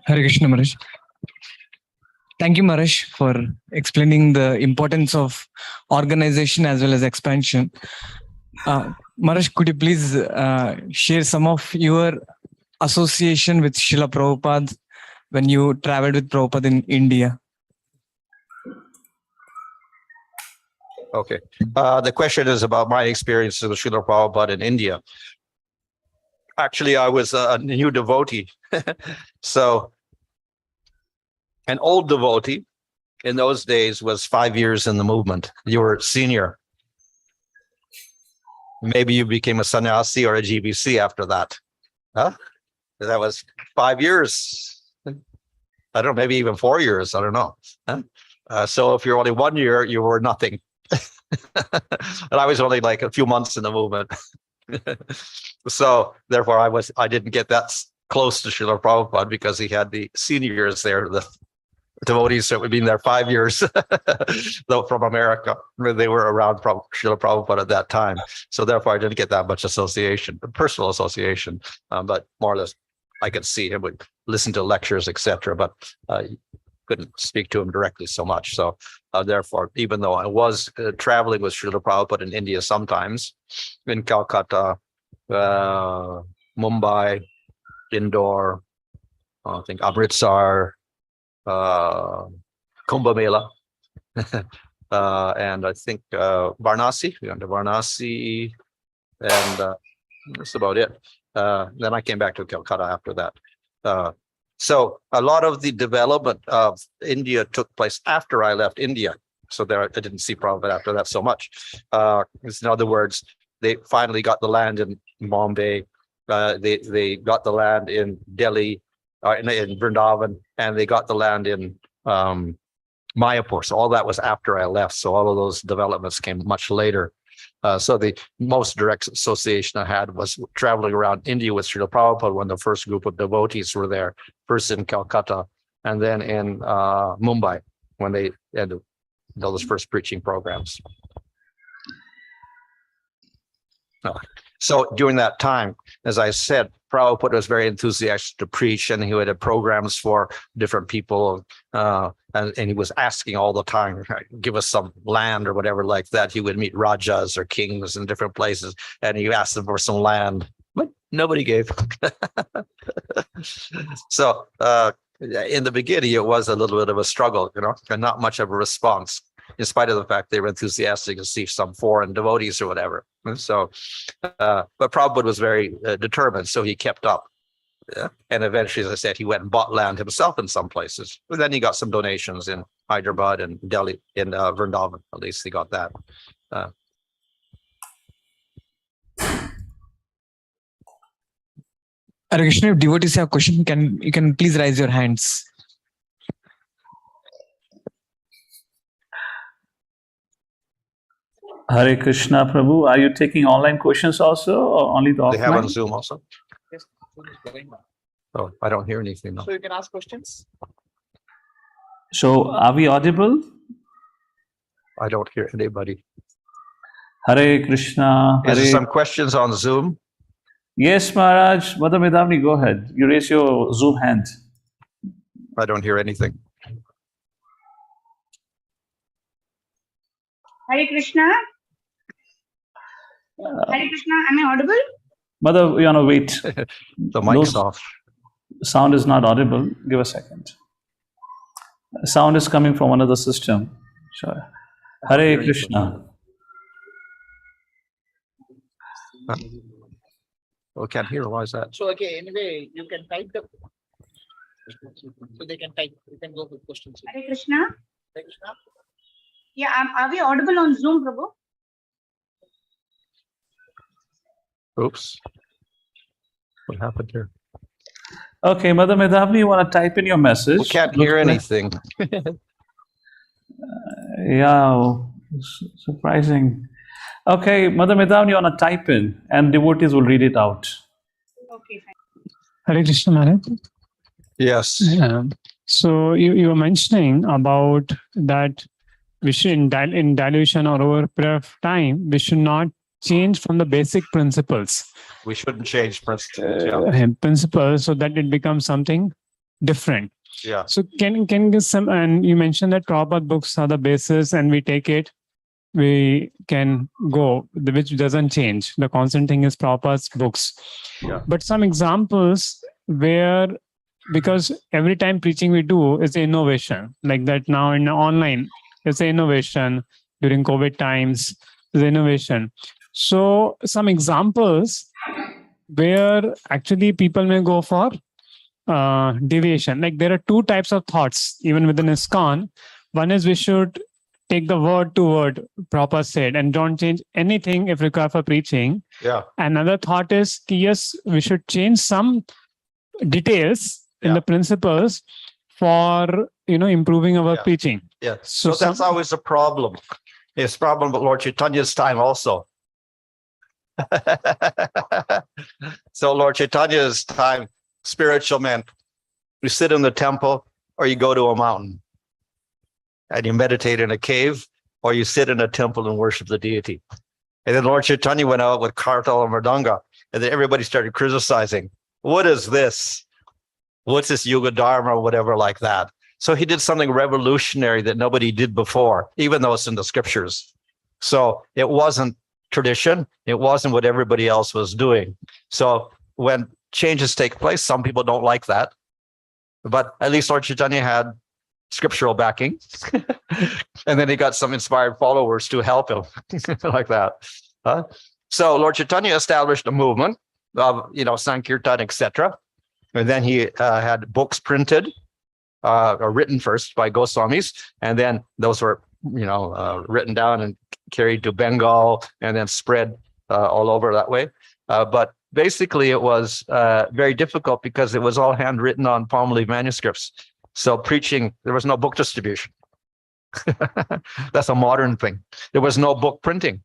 Hare Krishna, Maharaj. Thank you, Maharaj, for explaining the importance of organization as well as expansion. Maharaj, could you please share some of your association with Srila Prabhupada when you traveled with Prabhupada in India? Okay. The question is about my experiences with Srila Prabhupada in India. Actually, I was a new devotee. So, an old devotee in those days was 5 years in the movement. You were senior. Maybe you became a sannyasi or a GBC after that. Huh? That was 5 years. I don't know, maybe even 4 years. I don't know. Huh? So if you're only 1 year, you were nothing. And I was only like a few months in the movement. So therefore I didn't get that close to Srila Prabhupada because he had the seniors there, the devotees that had been there 5 years, though from America. They were around Srila Prabhupada at that time. So therefore I didn't get that much association, personal association, but more or less I could see him, would listen to lectures, etc. But couldn't speak to him directly so much. So therefore, even though I was traveling with Srila Prabhupada in India sometimes, in Calcutta, Mumbai, Indore, I think Amritsar, Kumbh Mela, and I think Varanasi, we went to Varanasi, and that's about it. Then I came back to Calcutta after that. So a lot of the development of India took place after I left India. So there, I didn't see Prabhupada after that so much. In other words, they finally got the land in Bombay. They got the land in Delhi, in Vrindavan, and they got the land in Mayapur. So all that was after I left. So all of those developments came much later. So the most direct association I had was traveling around India with Srila Prabhupada when the first group of devotees were there, first in Calcutta and then in Mumbai when they had those first preaching programs. So during that time, as I said, Prabhupada was very enthusiastic to preach, and he had programs for different people, and he was asking all the time, give us some land or whatever like that. He would meet rajas or kings in different places, and he asked them for some land, but nobody gave. So in the beginning, it was a little bit of a struggle, and not much of a response, in spite of the fact they were enthusiastic to see some foreign devotees or whatever. And so, but Prabhupada was very determined, so he kept up. Yeah. And eventually, as I said, he went and bought land himself in some places. But then he got some donations in Hyderabad and Delhi, in Vrindavan. At least he got that. Hare Krishna, if devotees have a question, you can please raise your hands. Hare Krishna, Prabhu. Are you taking online questions also, or only the offline? They have on Zoom also. Yes. Oh, I don't hear anything now. So you can ask questions. So, are we audible? I don't hear anybody. Hare Krishna. Is there some questions on Zoom? Yes, Maharaj. Mother Medhavni, go ahead. You raise your Zoom hand. I don't hear anything. Hare Krishna. Hare Krishna. Am I audible? Mother, wait. The mic's off. Sound is not audible. Give a second. Sound is coming from another system. Sure. Hare Krishna. Oh, can't hear. Why is that? So, okay, anyway, you can type the. So they can type, you can go with questions. Hare Krishna. Hare Krishna. Yeah, are we audible on Zoom, Prabhu? Oops. What happened here? Okay, Mother Medhavni, you want to type in your message? We can't hear anything. Yeah, surprising. Okay, Mother Medhavni, you want to type in and devotees will read it out. Okay, fine. Hare Krishna Maharaj. Yes. Yeah. So you were mentioning about that we should in dilution or over a period of time, we should not change from the basic principles. We shouldn't change principles. Yeah. Principles so that it becomes something different. Yeah. So can you give some, and you mentioned that Prabhupada books are the basis and we take it, we can go, which doesn't change. The constant thing is Prabhupada's books. Yeah. But some examples where, because every time preaching we do is innovation, like that now in online, it's an innovation. During COVID times, there's innovation. So some examples where actually people may go for deviation. Like there are two types of thoughts, even within Iskcon. One is we should take the word to word, Prabhupada said, and don't change anything if required for preaching. Yeah. Another thought is, yes, we should change some details in the principles for, improving our preaching. Yeah. So that's always a problem. It's a problem with Lord Chaitanya's time also. So Lord Chaitanya's time, spiritual meant you sit in the temple or you go to a mountain and you meditate in a cave or you sit in a temple and worship the deity. And then Lord Chaitanya went out with Kartal and Mridanga, and then everybody started criticizing. What is this? What's this Yuga Dharma or whatever like that? So he did something revolutionary that nobody did before, even though it's in the scriptures. So it wasn't tradition. It wasn't what everybody else was doing. So when changes take place, some people don't like that. But at least Lord Chaitanya had scriptural backing. And then he got some inspired followers to help him like that. So Lord Chaitanya established a movement of, Sankirtan, etc. And then he had books printed, or written first by Goswamis, and then those were, written down and carried to Bengal and then spread all over that way. But basically it was very difficult because it was all handwritten on palm leaf manuscripts. So preaching, there was no book distribution. That's a modern thing. There was no book printing.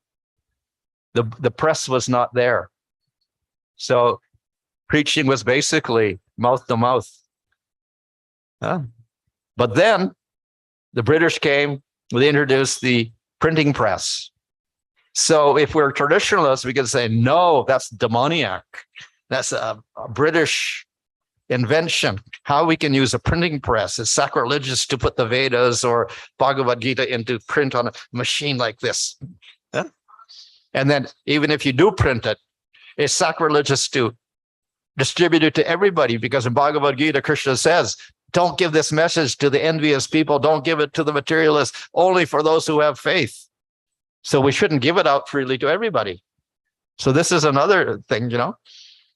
The press was not there. So preaching was basically mouth to mouth. But then the British came, they introduced the printing press. So if we're traditionalists, we can say, no, that's demoniac. That's a British invention. How we can use a printing press is sacrilegious to put the Vedas or Bhagavad-Gita into print on a machine like this. And then even if you do print it, it's sacrilegious to distribute it to everybody, because in Bhagavad-Gita, Krishna says, don't give this message to the envious people. Don't give it to the materialists, only for those who have faith. So we shouldn't give it out freely to everybody. So this is another thing,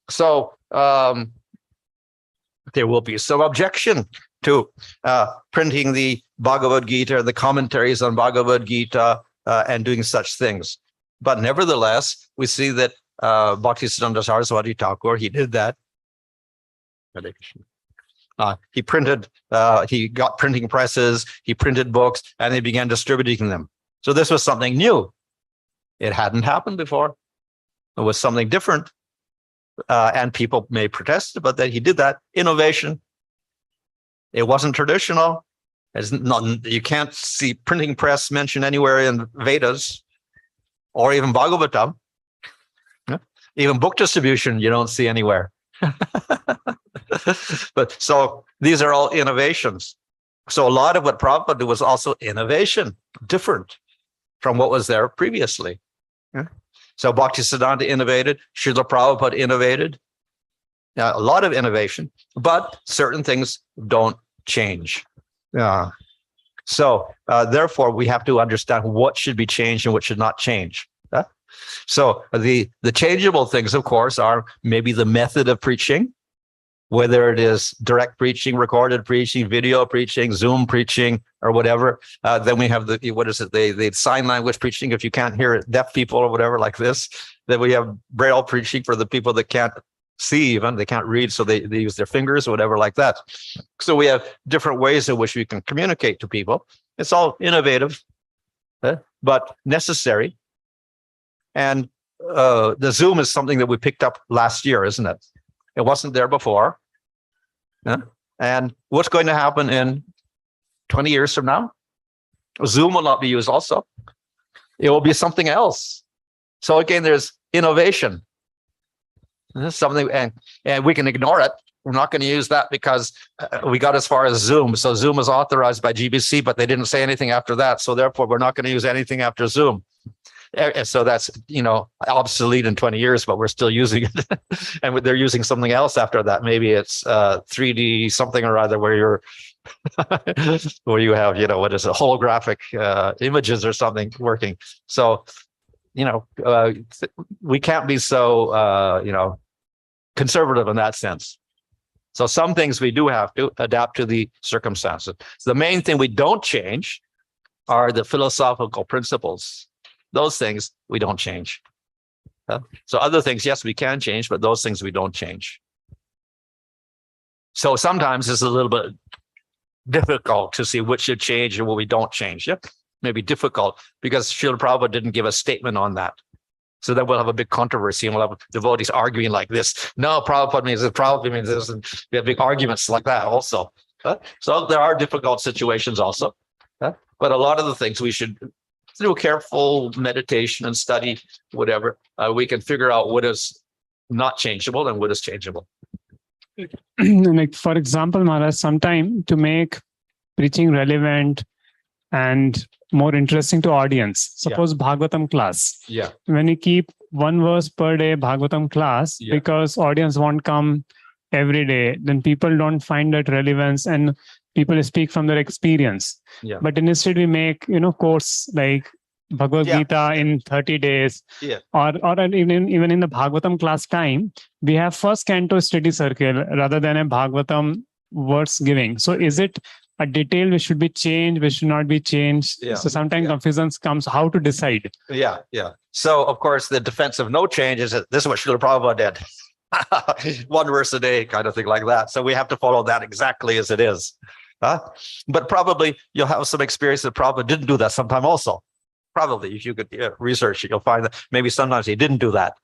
So there will be some objection to printing the Bhagavad-Gita, the commentaries on Bhagavad-Gita, and doing such things. But nevertheless, we see that Bhaktisiddhanta Saraswati Thakur, he did that. He printed, he got printing presses, he printed books, and he began distributing them. So this was something new. It hadn't happened before. It was something different. And people may protest, but that he did that. Innovation. It wasn't traditional. It's not, you can't see printing press mentioned anywhere in Vedas or even Bhagavatam. Even book distribution, you don't see anywhere. But so these are all innovations. So a lot of what Prabhupada did was also innovation, different from what was there previously. So Bhaktisiddhanta innovated, Srila Prabhupada innovated. A lot of innovation, but certain things don't change. So therefore, we have to understand what should be changed and what should not change. So the changeable things, of course, are maybe the method of preaching, whether it is direct preaching, recorded preaching, video preaching, Zoom preaching, or whatever. Then we have the sign language preaching, if you can't hear it, deaf people or whatever like this. Then we have Braille preaching for the people that can't see even, they can't read, so they use their fingers or whatever like that. So we have different ways in which we can communicate to people. It's all innovative, but necessary. And the Zoom is something that we picked up last year, isn't it? It wasn't there before. And what's going to happen in 20 years from now? Zoom will not be used also. It will be something else. So again, there's innovation. This is something, and we can ignore it. We're not going to use that because we got as far as Zoom. So Zoom is authorized by GBC, but they didn't say anything after that. So therefore, we're not going to use anything after Zoom. So that's, obsolete in 20 years, but we're still using it. And they're using something else after that. Maybe it's 3D something or other where you're where you have, what is it, holographic images or something working. So, we can't be so, conservative in that sense. So some things we do have to adapt to the circumstances. So the main thing we don't change are the philosophical principles. Those things we don't change. So other things, yes, we can change, but those things we don't change. So sometimes it's a little bit difficult to see what should change and what we don't change. Yep, maybe difficult because Srila Prabhupada didn't give a statement on that. So then we'll have a big controversy and we'll have devotees arguing like this. No, Prabhupada means this, Prabhupada means this, and we have big arguments like that also. So there are difficult situations also. But a lot of the things we should, through careful meditation and study, whatever, we can figure out what is not changeable and what is changeable. Like, for example, Maharaj, sometime to make preaching relevant and more interesting to audience. Suppose Bhagavatam class. Yeah. When you keep one verse per day Bhagavatam class, because audience won't come every day, then people don't find that relevance and people speak from their experience. Yeah. But instead we make, course like Bhagavad-Gita in 30 days. Yeah. Or even in the Bhagavatam class time, we have first canto study circle rather than a Bhagavatam verse giving. So is it a detail which should be changed, which should not be changed? Yeah. So sometimes confusion comes how to decide. Yeah. So of course the defense of no change is that this is what Srila Prabhupada did. One verse a day kind of thing like that. So we have to follow that exactly as it is. But probably you'll have some experience that Prabhupada didn't do that sometime also. Probably if you could research it, you'll find that maybe sometimes he didn't do that.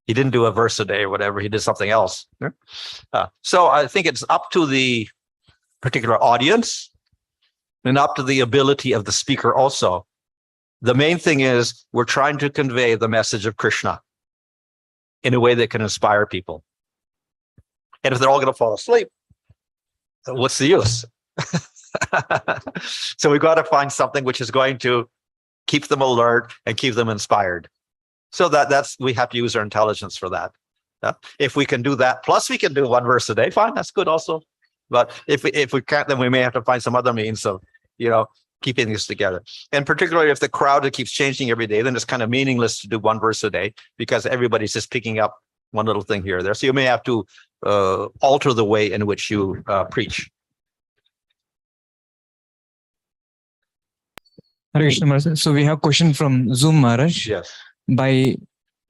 He didn't do a verse a day or whatever. He did something else. So I think it's up to the particular audience and up to the ability of the speaker also. The main thing is we're trying to convey the message of Krishna in a way that can inspire people. And if they're all going to fall asleep, what's the use? So we've got to find something which is going to keep them alert and keep them inspired. So that's we have to use our intelligence for that. If we can do that, plus we can do one verse a day, fine, that's good also. But if we can't, then we may have to find some other means of, keeping these together. And particularly if the crowd keeps changing every day, then it's kind of meaningless to do one verse a day because everybody's just picking up one little thing here or there. So you may have to alter the way in which you preach. Hare Krishna Maharaj. So we have a question from Zoom Maharaj. Yes. By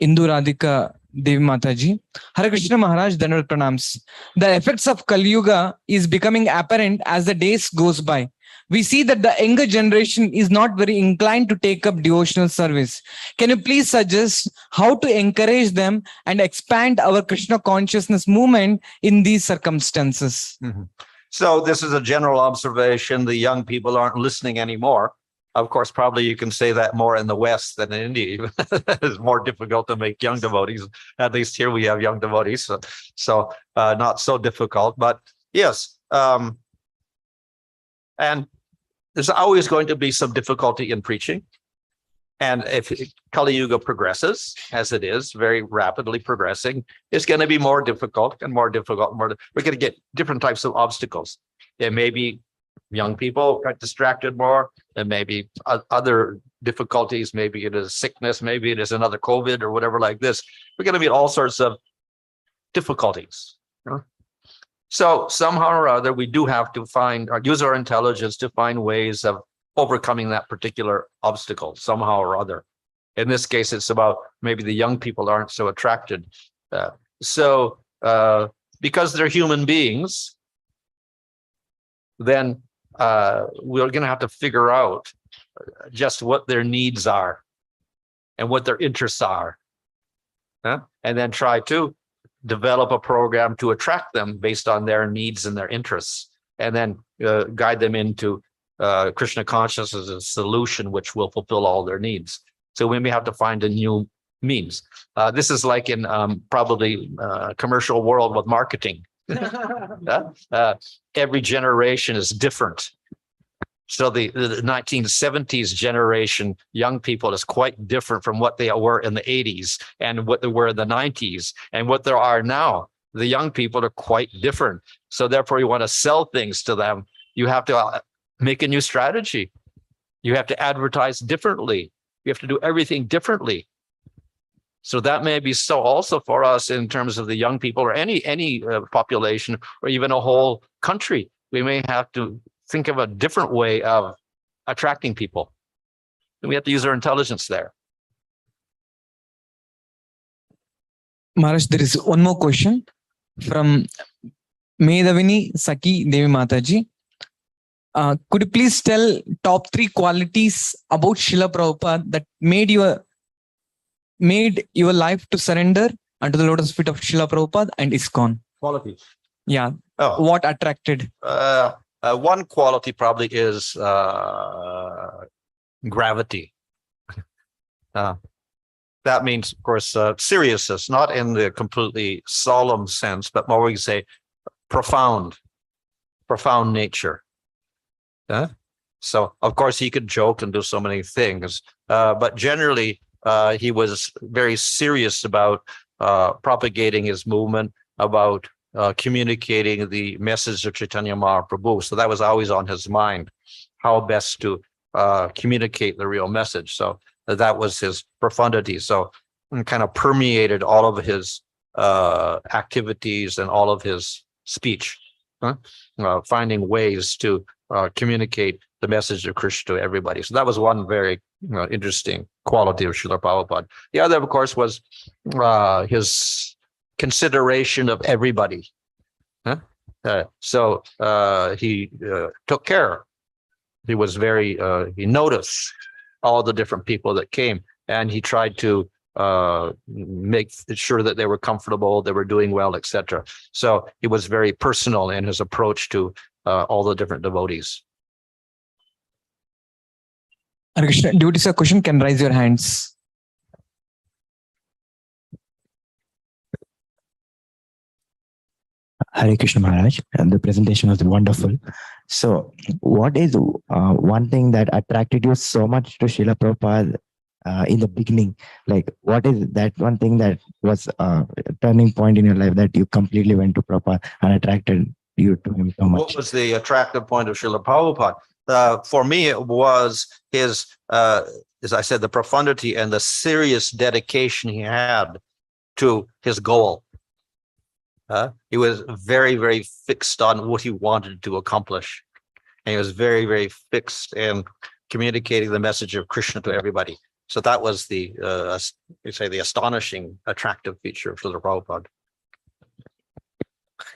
Indu Radhika Devi Mataji. Hare Krishna Maharaj, Dandavat Pranams. The effects of Kali Yuga is becoming apparent as the days goes by. We see that the younger generation is not very inclined to take up devotional service. Can you please suggest how to encourage them and expand our Krishna consciousness movement in these circumstances? Mm-hmm. So this is a general observation. The young people aren't listening anymore. Of course, probably you can say that more in the West than in India. It's more difficult to make young devotees. At least here we have young devotees, so not so difficult. But yes, and there's always going to be some difficulty in preaching. And if Kali Yuga progresses, as it is, very rapidly progressing, it's going to be more difficult and more difficult. We're going to get different types of obstacles. There may be young people get distracted more, and maybe other difficulties. Maybe it is sickness, maybe it is another COVID or whatever like this. We're going to meet all sorts of difficulties. So somehow or other, we do have to use our intelligence to find ways of overcoming that particular obstacle somehow or other. In this case, it's about maybe the young people aren't so attracted. Because they're human beings, then we're going to have to figure out just what their needs are and what their interests are, and then try to develop a program to attract them based on their needs and their interests, and then guide them into Krishna consciousness as a solution which will fulfill all their needs. So we may have to find a new means. This is like in probably commercial world with marketing. Every generation is different. So the 1970s generation, young people, is quite different from what they were in the 80s and what they were in the 90s and what there are now. The young people are quite different. So therefore, you want to sell things to them. You have to make a new strategy. You have to advertise differently. You have to do everything differently. So that may be so also for us in terms of the young people or any population or even a whole country. We may have to think of a different way of attracting people. And we have to use our intelligence there. Maharaj, there is one more question from Medavini Saki Devi Mataji. Could you please tell top 3 qualities about Srila Prabhupada that made your life to surrender unto the lotus feet of Srila Prabhupada and Iskcon? Qualities. Yeah. Oh. What attracted? One quality probably is gravity. That means, of course, seriousness, not in the completely solemn sense, but more we say profound nature. So, of course, he could joke and do so many things, but generally, he was very serious about propagating his movement, about communicating the message of Chaitanya Mahaprabhu. So that was always on his mind, how best to communicate the real message. So that was his profundity. So it kind of permeated all of his activities and all of his speech, finding ways to communicate the message of Krishna to everybody. So that was one very interesting quality of Srila Prabhupada. The other, of course, was his consideration of everybody. So he took care. He was he noticed all the different people that came, and he tried to make sure that they were comfortable, they were doing well, etc. So he was very personal in his approach to all the different devotees. Hare Krishna, devotees a question, can raise your hands. Hare Krishna Maharaj, and the presentation was wonderful. So what is one thing that attracted you so much to Srila Prabhupada in the beginning? Like, what is that one thing that was a turning point in your life that you completely went to Prabhupada and attracted you to him so much? What was the attractive point of Srila Prabhupada? For me, it was his, as I said, the profundity and the serious dedication he had to his goal. He was very, very fixed on what he wanted to accomplish. And he was very, very fixed in communicating the message of Krishna to everybody. So that was the, the astonishing, attractive feature of Srila Prabhupada.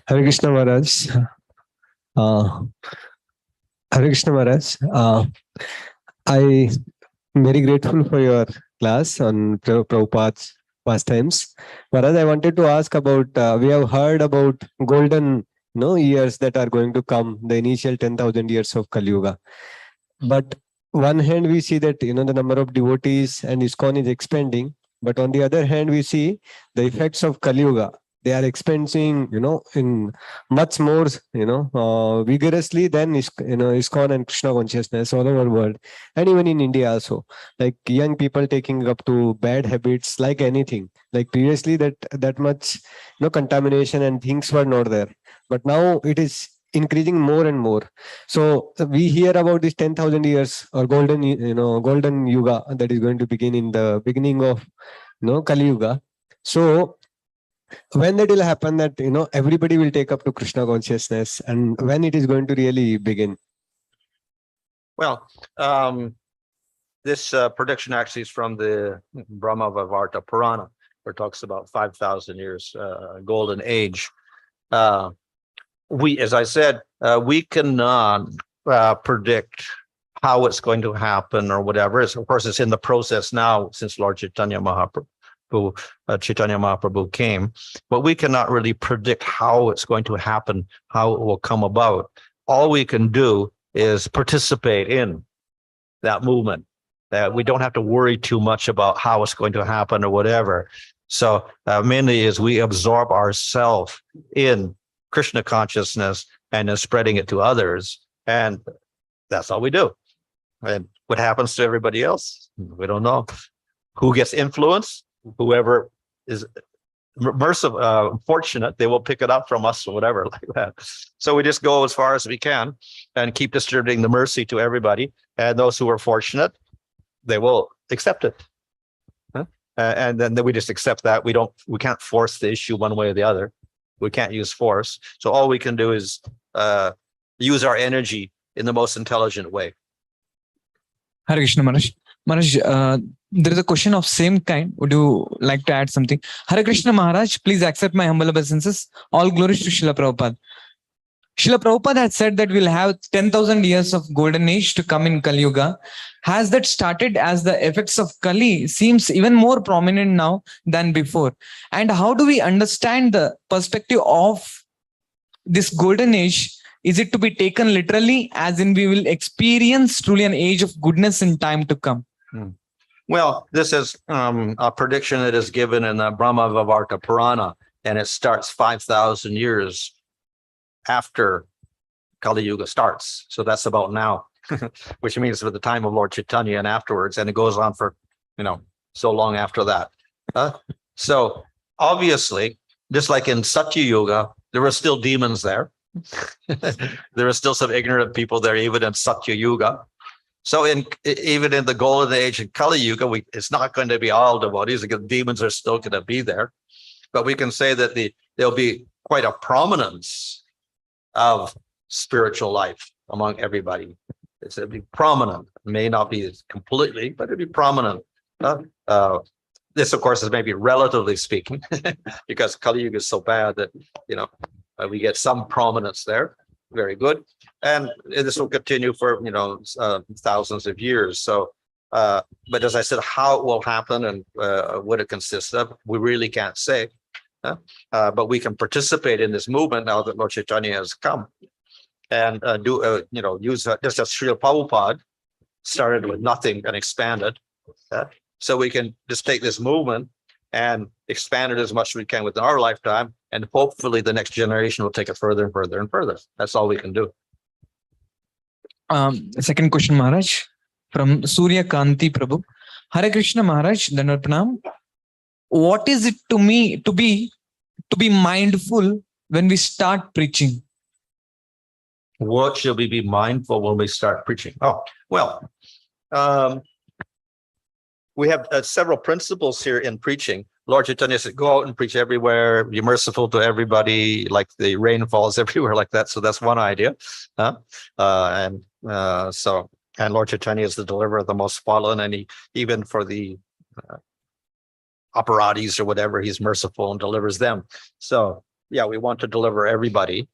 Hare Krishna Maharaj. Hare Krishna Maharaj. I'm very grateful for your class on Prabhupada's pastimes. Maharaj, I wanted to ask about, we have heard about golden years that are going to come, the initial 10,000 years of Kali Yuga. But one hand, we see that, the number of devotees and Iskcon is expanding. But on the other hand, we see the effects of Kali Yuga they are expensing, in much more, vigorously than Iskcon and Krishna consciousness all over the world, and even in India also. Like young people taking up to bad habits, like anything. Like previously, that much, contamination and things were not there, but now it is increasing more and more. So we hear about this 10,000 years or golden yuga that is going to begin in the beginning of, Kali Yuga. So when that will happen, that everybody will take up to Krishna consciousness, and when it is going to really begin? Well, this prediction actually is from the Brahma-Vaivarta Purana, where it talks about 5,000 years golden age. As I said, we cannot predict how it's going to happen or whatever. Of course, it's in the process now since Lord Chaitanya Mahaprabhu came, but we cannot really predict how it's going to happen, how it will come about. All we can do is participate in that movement. That we don't have to worry too much about how it's going to happen or whatever. So mainly is we absorb ourselves in Krishna consciousness and then spreading it to others, and that's all we do. And what happens to everybody else, we don't know. Who gets influenced? Whoever is merciful, fortunate, they will pick it up from us or whatever like that. So we just go as far as we can and keep distributing the mercy to everybody. And those who are fortunate, they will accept it. And then we just accept that. We can't force the issue one way or the other. We can't use force. So all we can do is use our energy in the most intelligent way. Hare Krishna Maharaj. Maharaj, there is a question of same kind. Would you like to add something? Hare Krishna Maharaj, please accept my humble obeisances. All glories to Srila Prabhupada. Srila Prabhupada had said that we'll have 10,000 years of golden age to come in Kali Yuga. Has that started, as the effects of Kali seems even more prominent now than before? And how do we understand the perspective of this golden age? Is it to be taken literally, as in we will experience truly an age of goodness in time to come? Well, this is a prediction that is given in the Brahma-Vaivarta Purana, and it starts 5,000 years after Kali Yuga starts. So that's about now, which means for the time of Lord Chaitanya and afterwards, and it goes on for, so long after that. So obviously, just like in Satya Yuga, there were still demons there. There are still some ignorant people there, even in Satya Yuga. So even in the golden age in Kali Yuga, it's not going to be all devotees. The demons are still going to be there, but we can say that there'll be quite a prominence of spiritual life among everybody. It'll be prominent. It may not be completely, but it'll be prominent. This, of course, is maybe relatively speaking, because Kali Yuga is so bad that we get some prominence there. Very good, and this will continue for thousands of years. So, but as I said, how it will happen and what it consists of, we really can't say. But we can participate in this movement now that Lord Chaitanya has come, and use just as Srila Prabhupada started with nothing and expanded. So we can just take this movement and expand it as much as we can within our lifetime, and hopefully the next generation will take it further and further and further. That's all we can do. Second question, Maharaj, from Surya Kanti Prabhu. Hare Krishna Maharaj, Dandavat Pranam. What is it to me to be mindful when we start preaching? What should we be mindful when we start preaching? Oh, well, we have several principles here in preaching. Lord Chaitanya said, go out and preach everywhere, be merciful to everybody, like the rain falls everywhere like that. So that's one idea. And Lord Chaitanya is the deliverer of the most fallen, and even for the operatis or whatever, he's merciful and delivers them. So yeah, we want to deliver everybody.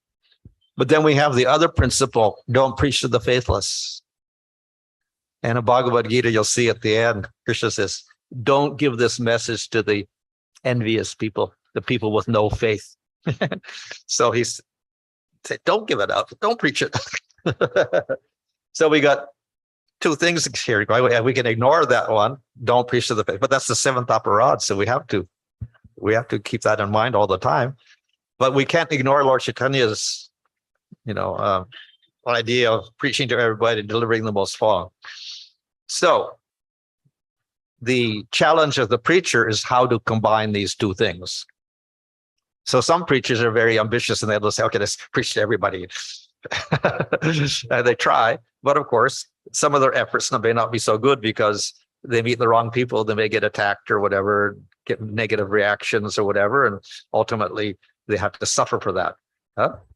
But then we have the other principle, don't preach to the faithless. And in Bhagavad-Gita, you'll see at the end, Krishna says, don't give this message to the envious people, the people with no faith. So he said, don't give it out, don't preach it. So we got two things here. We can ignore that one, don't preach to the faith, but that's the seventh aparad, so we have to We have to keep that in mind all the time. But we can't ignore Lord Chaitanya's, idea of preaching to everybody and delivering the most fall. So the challenge of the preacher is how to combine these two things. So some preachers are very ambitious and they'll say, okay, let's preach to everybody. And they try, but of course, some of their efforts may not be so good because they meet the wrong people. They may get attacked or whatever, get negative reactions or whatever, and ultimately they have to suffer for that.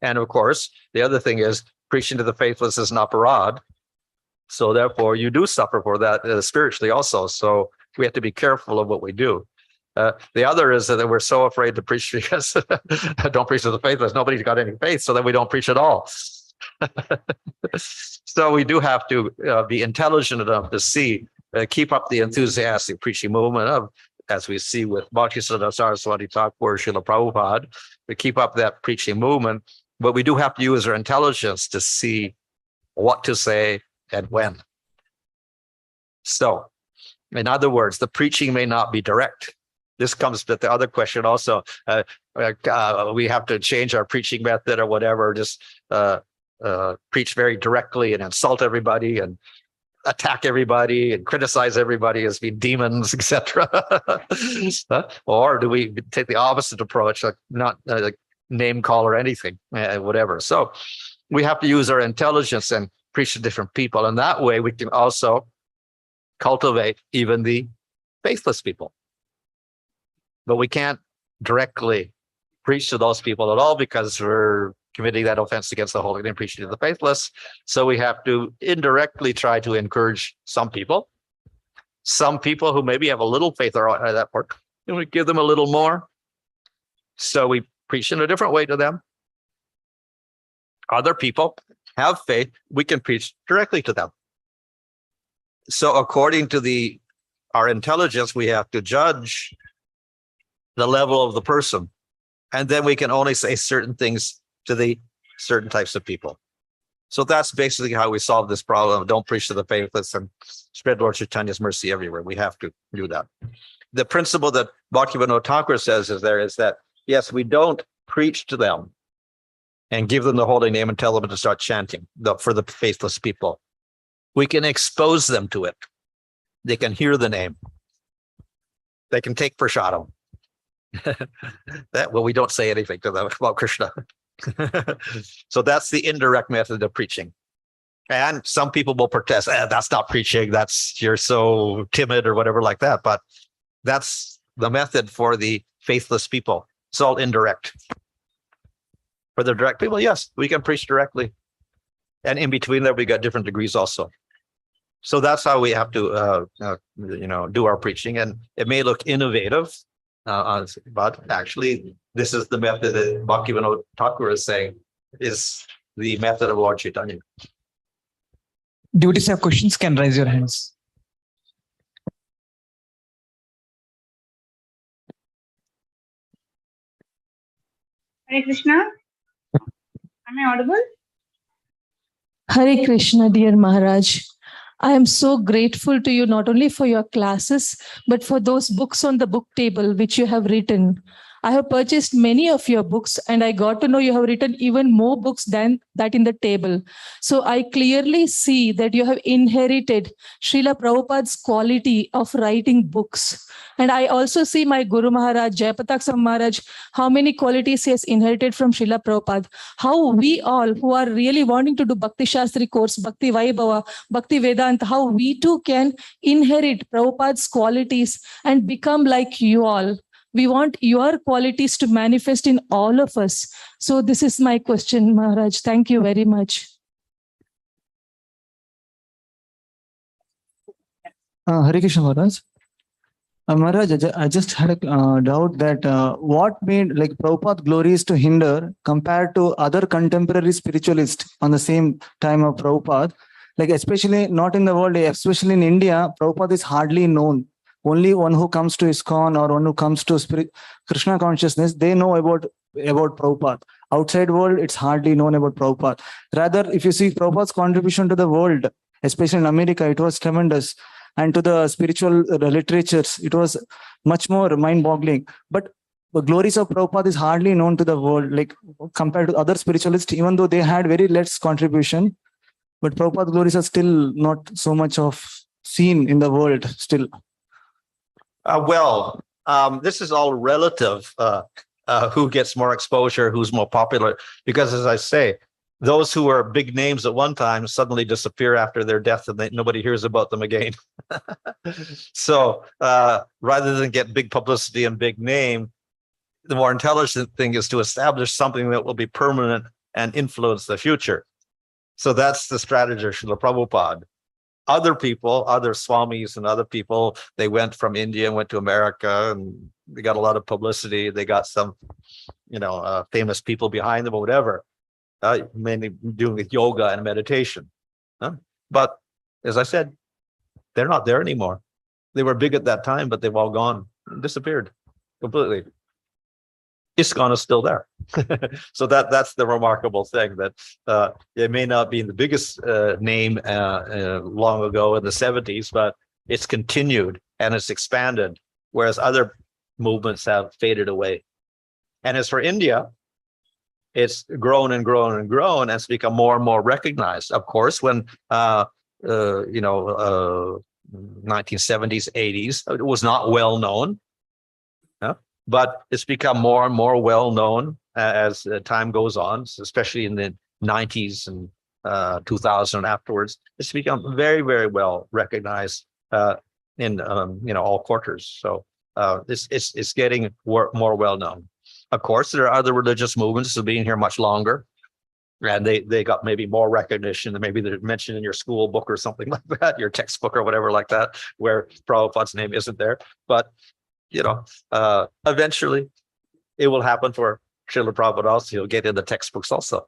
And of course, the other thing is preaching to the faithless is an aparad. So therefore, you do suffer for that spiritually also. So we have to be careful of what we do. The other is that we're so afraid to preach because don't preach to the faithless. Nobody's got any faith, so then we don't preach at all. So we do have to be intelligent enough to see, keep up the enthusiastic preaching movement of, as we see with Bhaktisiddhanta Saraswati Thakur, Srila Prabhupada, we keep up that preaching movement, but we do have to use our intelligence to see what to say and when. So, in other words, the preaching may not be direct. This comes to the other question also. We have to change our preaching method or whatever, just preach very directly and insult everybody and attack everybody and criticize everybody as being demons, etc. Or do we take the opposite approach, like not name call or anything, whatever. So we have to use our intelligence and preach to different people. And that way we can also cultivate even the faithless people. But we can't directly preach to those people at all because we're committing that offense against the holy and preaching to the faithless. So we have to indirectly try to encourage some people who maybe have a little faith at that part, and we give them a little more. So we preach in a different way to them. Other people have faith, we can preach directly to them. So according to our intelligence, we have to judge the level of the person. And then we can only say certain things to the certain types of people. So that's basically how we solve this problem. Don't preach to the faithless and spread Lord Chaitanya's mercy everywhere. We have to do that. The principle that Bhaktivinoda Thakur says is that, yes, we don't preach to them and give them the holy name and tell them to start chanting for the faithless people. We can expose them to it. They can hear the name. They can take prasadam. We don't say anything to them about Krishna. So that's the indirect method of preaching. And some people will protest, that's not preaching, you're so timid or whatever like that. But that's the method for the faithless people. It's all indirect. For the direct people, yes, we can preach directly. And in between there, we got different degrees also. So that's how we have to do our preaching. And it may look innovative, but actually, this is the method that Bhaktivinoda Thakur is saying is the method of Lord Chaitanya. Devotees have questions, can raise your hands. Hare Krishna. Am I audible? Hare Krishna, dear Maharaj. I am so grateful to you, not only for your classes, but for those books on the book table which you have written. I have purchased many of your books and I got to know you have written even more books than that in the table. So I clearly see that you have inherited Srila Prabhupada's quality of writing books. And I also see my Guru Maharaj, Jayapatak Swami Maharaj, how many qualities he has inherited from Srila Prabhupada. How we all who are really wanting to do Bhakti Shastri course, Bhakti Vaibhava, Bhakti Vedanta, how we too can inherit Prabhupada's qualities and become like you all. We want your qualities to manifest in all of us. So this is my question, Maharaj. Thank you very much. Hare Krishna Maharaj. Maharaj, I just had a doubt that what made Prabhupada glories to hinder compared to other contemporary spiritualists on the same time of Prabhupada, especially not in the world, especially in India, Prabhupada is hardly known. Only one who comes to Iskcon or one who comes to Krishna consciousness, they know about Prabhupada. Outside world, it's hardly known about Prabhupada. Rather, if you see Prabhupada's contribution to the world, especially in America, it was tremendous. And to the spiritual literatures, it was much more mind-boggling. But glories of Prabhupada is hardly known to the world, like compared to other spiritualists, even though they had very less contribution, but Prabhupada glories are still not so much of seen in the world still. This is all relative. Who gets more exposure, who's more popular? Because as I say, those who were big names at one time suddenly disappear after their death, and nobody hears about them again. So rather than get big publicity and big name, the more intelligent thing is to establish something that will be permanent and influence the future. So that's the strategy of Srila Prabhupada. Other people, other swamis and other people, they went from India and went to America, and they got a lot of publicity. They got some, famous people behind them or whatever, mainly doing with yoga and meditation. But as I said, they're not there anymore. They were big at that time, but they've all gone, disappeared completely. Iskcon is still there. So that's the remarkable thing, that it may not be the biggest name long ago in the 70s, but it's continued and it's expanded, whereas other movements have faded away. And as for India, it's grown and grown and grown, and it's become more and more recognized. Of course, when 1970s, 80s, it was not well known. But it's become more and more well known as time goes on, especially in the 90s and 2000 and afterwards. It's become very, very well recognized in all quarters. So it's getting more well known. Of course, there are other religious movements that have been here much longer, and they got maybe more recognition, and maybe they're mentioned in your school book or something like that, your textbook or whatever like that, where Prabhupada's name isn't there. But eventually it will happen for Srila Prabhupada also. He'll get in the textbooks also.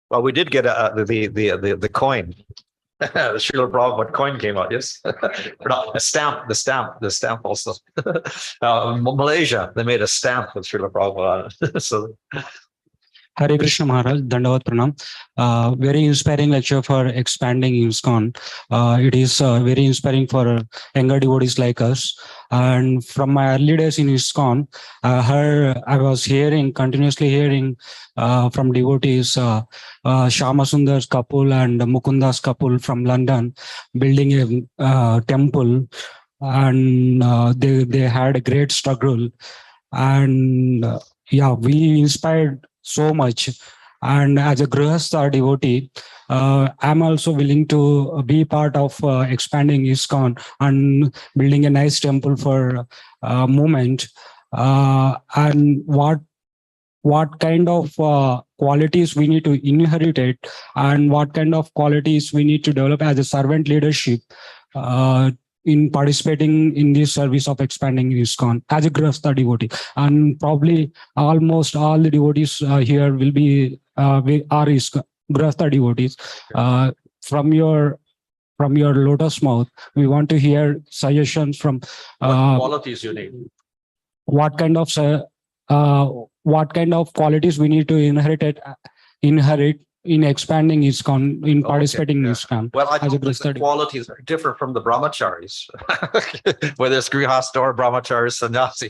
Well, we did get the coin. The Srila Prabhupada coin came out, yes. No, the stamp also. Malaysia, they made a stamp with Srila Prabhupada. So. Hare Krishna Maharaj, Dandavat Pranam. Very inspiring lecture for expanding Iskcon. It is very inspiring for younger devotees like us. And from my early days in Iskcon, I was continuously hearing from devotees, Shama Sundar's couple and Mukunda's couple from London building a temple, and they had a great struggle. And we inspired so much. And as a Grihastha devotee, I'm also willing to be part of expanding Iskcon and building a nice temple for movement. And what kind of qualities we need to inherit it, and what kind of qualities we need to develop as a servant leadership in participating in this service of expanding Iskcon as a Grihastha devotee. And probably almost all the devotees here will be Grihastha devotees. From your lotus mouth, we want to hear suggestions from what qualities you need. What kind of qualities we need to inherit in expanding Iskcon, in participating in Iskcon. Well, I think the qualities are different from the brahmacharis, whether it's Grihastha or brahmachari sannyasi.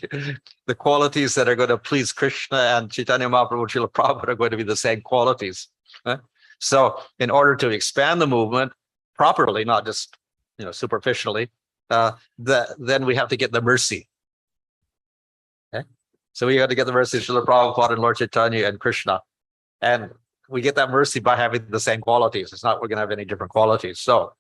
The qualities that are going to please Krishna and Chaitanya Mahaprabhu and Srila Prabhupada are going to be the same qualities. So in order to expand the movement properly, not just superficially, then we have to get the mercy. So we have to get the mercy of Srila Prabhupada and Lord Chaitanya and Krishna. And we get that mercy by having the same qualities. It's not we're going to have any different qualities. So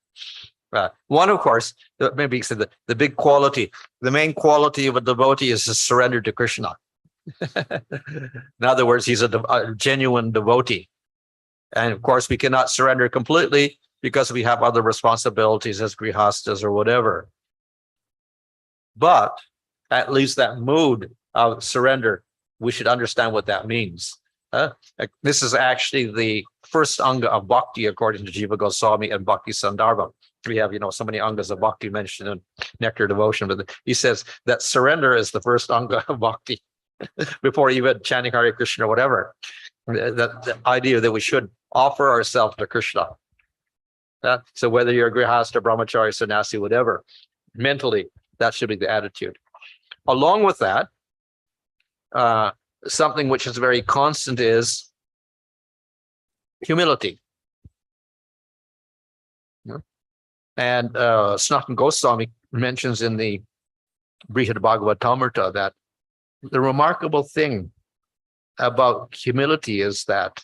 one, of course, maybe said the big quality, the main quality of a devotee is to surrender to Krishna. In other words, he's a genuine devotee. And of course, we cannot surrender completely because we have other responsibilities as grihastas or whatever. But at least that mood of surrender, we should understand what that means. This is actually the first anga of bhakti according to Jiva Goswami and Bhakti Sandarbha. We have, so many angas of bhakti mentioned in Nectar Devotion, but he says that surrender is the first anga of bhakti before even chanting Hare Krishna or whatever. The idea that we should offer ourselves to Krishna. So whether you're a grihasta, brahmachari, sannyasi, whatever, mentally, that should be the attitude. Along with that, something which is very constant is humility. And Sanatana Goswami mentions in the Brihad Bhagavatamrita that the remarkable thing about humility is that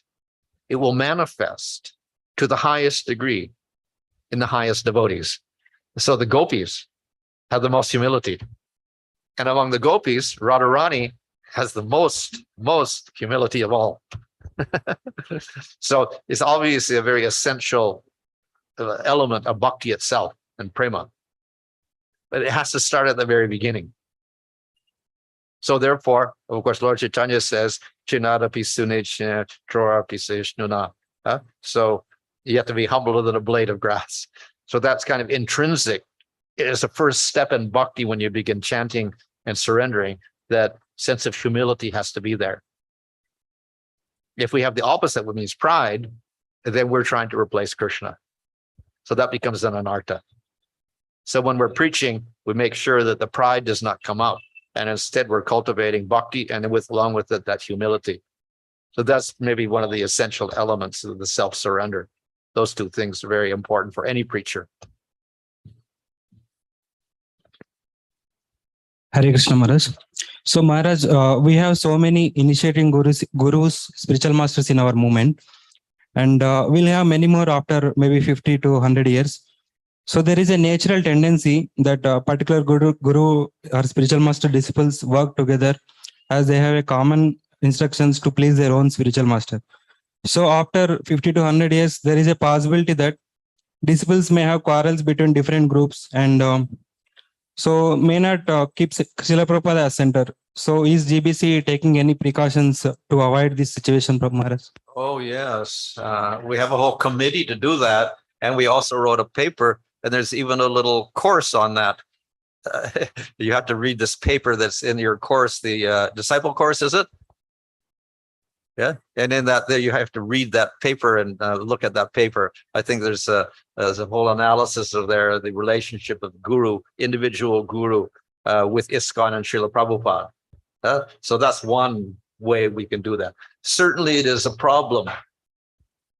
it will manifest to the highest degree in the highest devotees. So the gopis have the most humility. And among the gopis, Radharani has the most humility of all. So it's obviously a very essential element of bhakti itself and prema. But it has to start at the very beginning. So therefore, of course, Lord Chaitanya says, Chinadapi sunechna trorapi seshnuna. So you have to be humbler than a blade of grass. So that's kind of intrinsic. It is the first step in bhakti when you begin chanting and surrendering. That sense of humility has to be there. If we have the opposite, which means pride, then we're trying to replace Krishna. So that becomes an anartha. So when we're preaching, we make sure that the pride does not come out. And instead we're cultivating bhakti and along with it, that humility. So that's maybe one of the essential elements of the self-surrender. Those two things are very important for any preacher. Hare Krishna Maharaj. So Maharaj, we have so many initiating gurus, spiritual masters in our movement. And we'll have many more after maybe 50 to 100 years. So there is a natural tendency that a particular guru or spiritual master disciples work together as they have a common instructions to please their own spiritual master. So after 50 to 100 years, there is a possibility that disciples may have quarrels between different groups and so may not keep Srila Prabhupada as center. So is GBC taking any precautions to avoid this situation, Prabhupada Maharaj? Oh, yes. We have a whole committee to do that. And we also wrote a paper, and there's even a little course on that. You have to read this paper that's in your course, the disciple course, is it? Yeah. And in that, there you have to read that paper and look at that paper. I think there's a whole analysis of the relationship of guru, individual guru with Iskcon and Srila Prabhupada. So that's one way we can do that. Certainly it is a problem